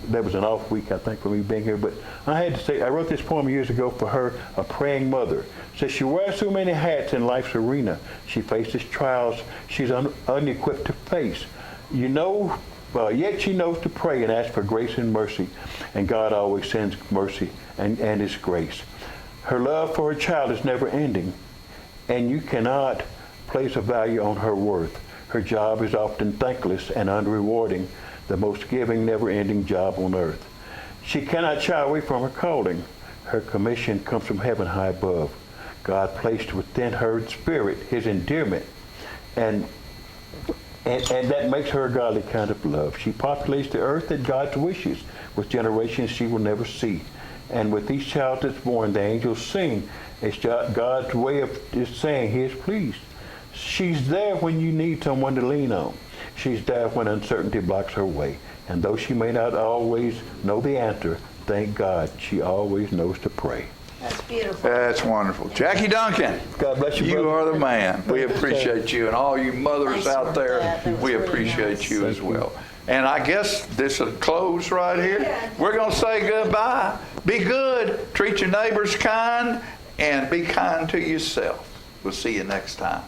that was an off week, I think, for me being here, but I had to say, I wrote this poem years ago for her, a praying mother. Says she wears so many hats in life's arena. She faces trials she's unequipped to face. Yet she knows to pray and ask for grace and mercy, and God always sends mercy and His grace. Her love for her child is never ending, and you cannot place a value on her worth. Her job is often thankless and unrewarding, the most giving, never-ending job on earth. She cannot shy away from her calling. Her commission comes from heaven high above. God placed within her spirit His endearment, and that makes her a godly kind of love. She populates the earth at God's wishes with generations she will never see. And with each child that's born, the angels sing. It's God's way of just saying He is pleased. She's there when you need someone to lean on. She's there when uncertainty blocks her way. And though she may not always know the answer, thank God she always knows to pray. That's beautiful. That's wonderful. Jackie Duncan, God bless you, you brother. are the man. We appreciate you. And all you mothers out there, we appreciate you as well. And I guess this will close right here. We're going to say goodbye. Be good. Treat your neighbors kind. And be kind to yourself. We'll see you next time.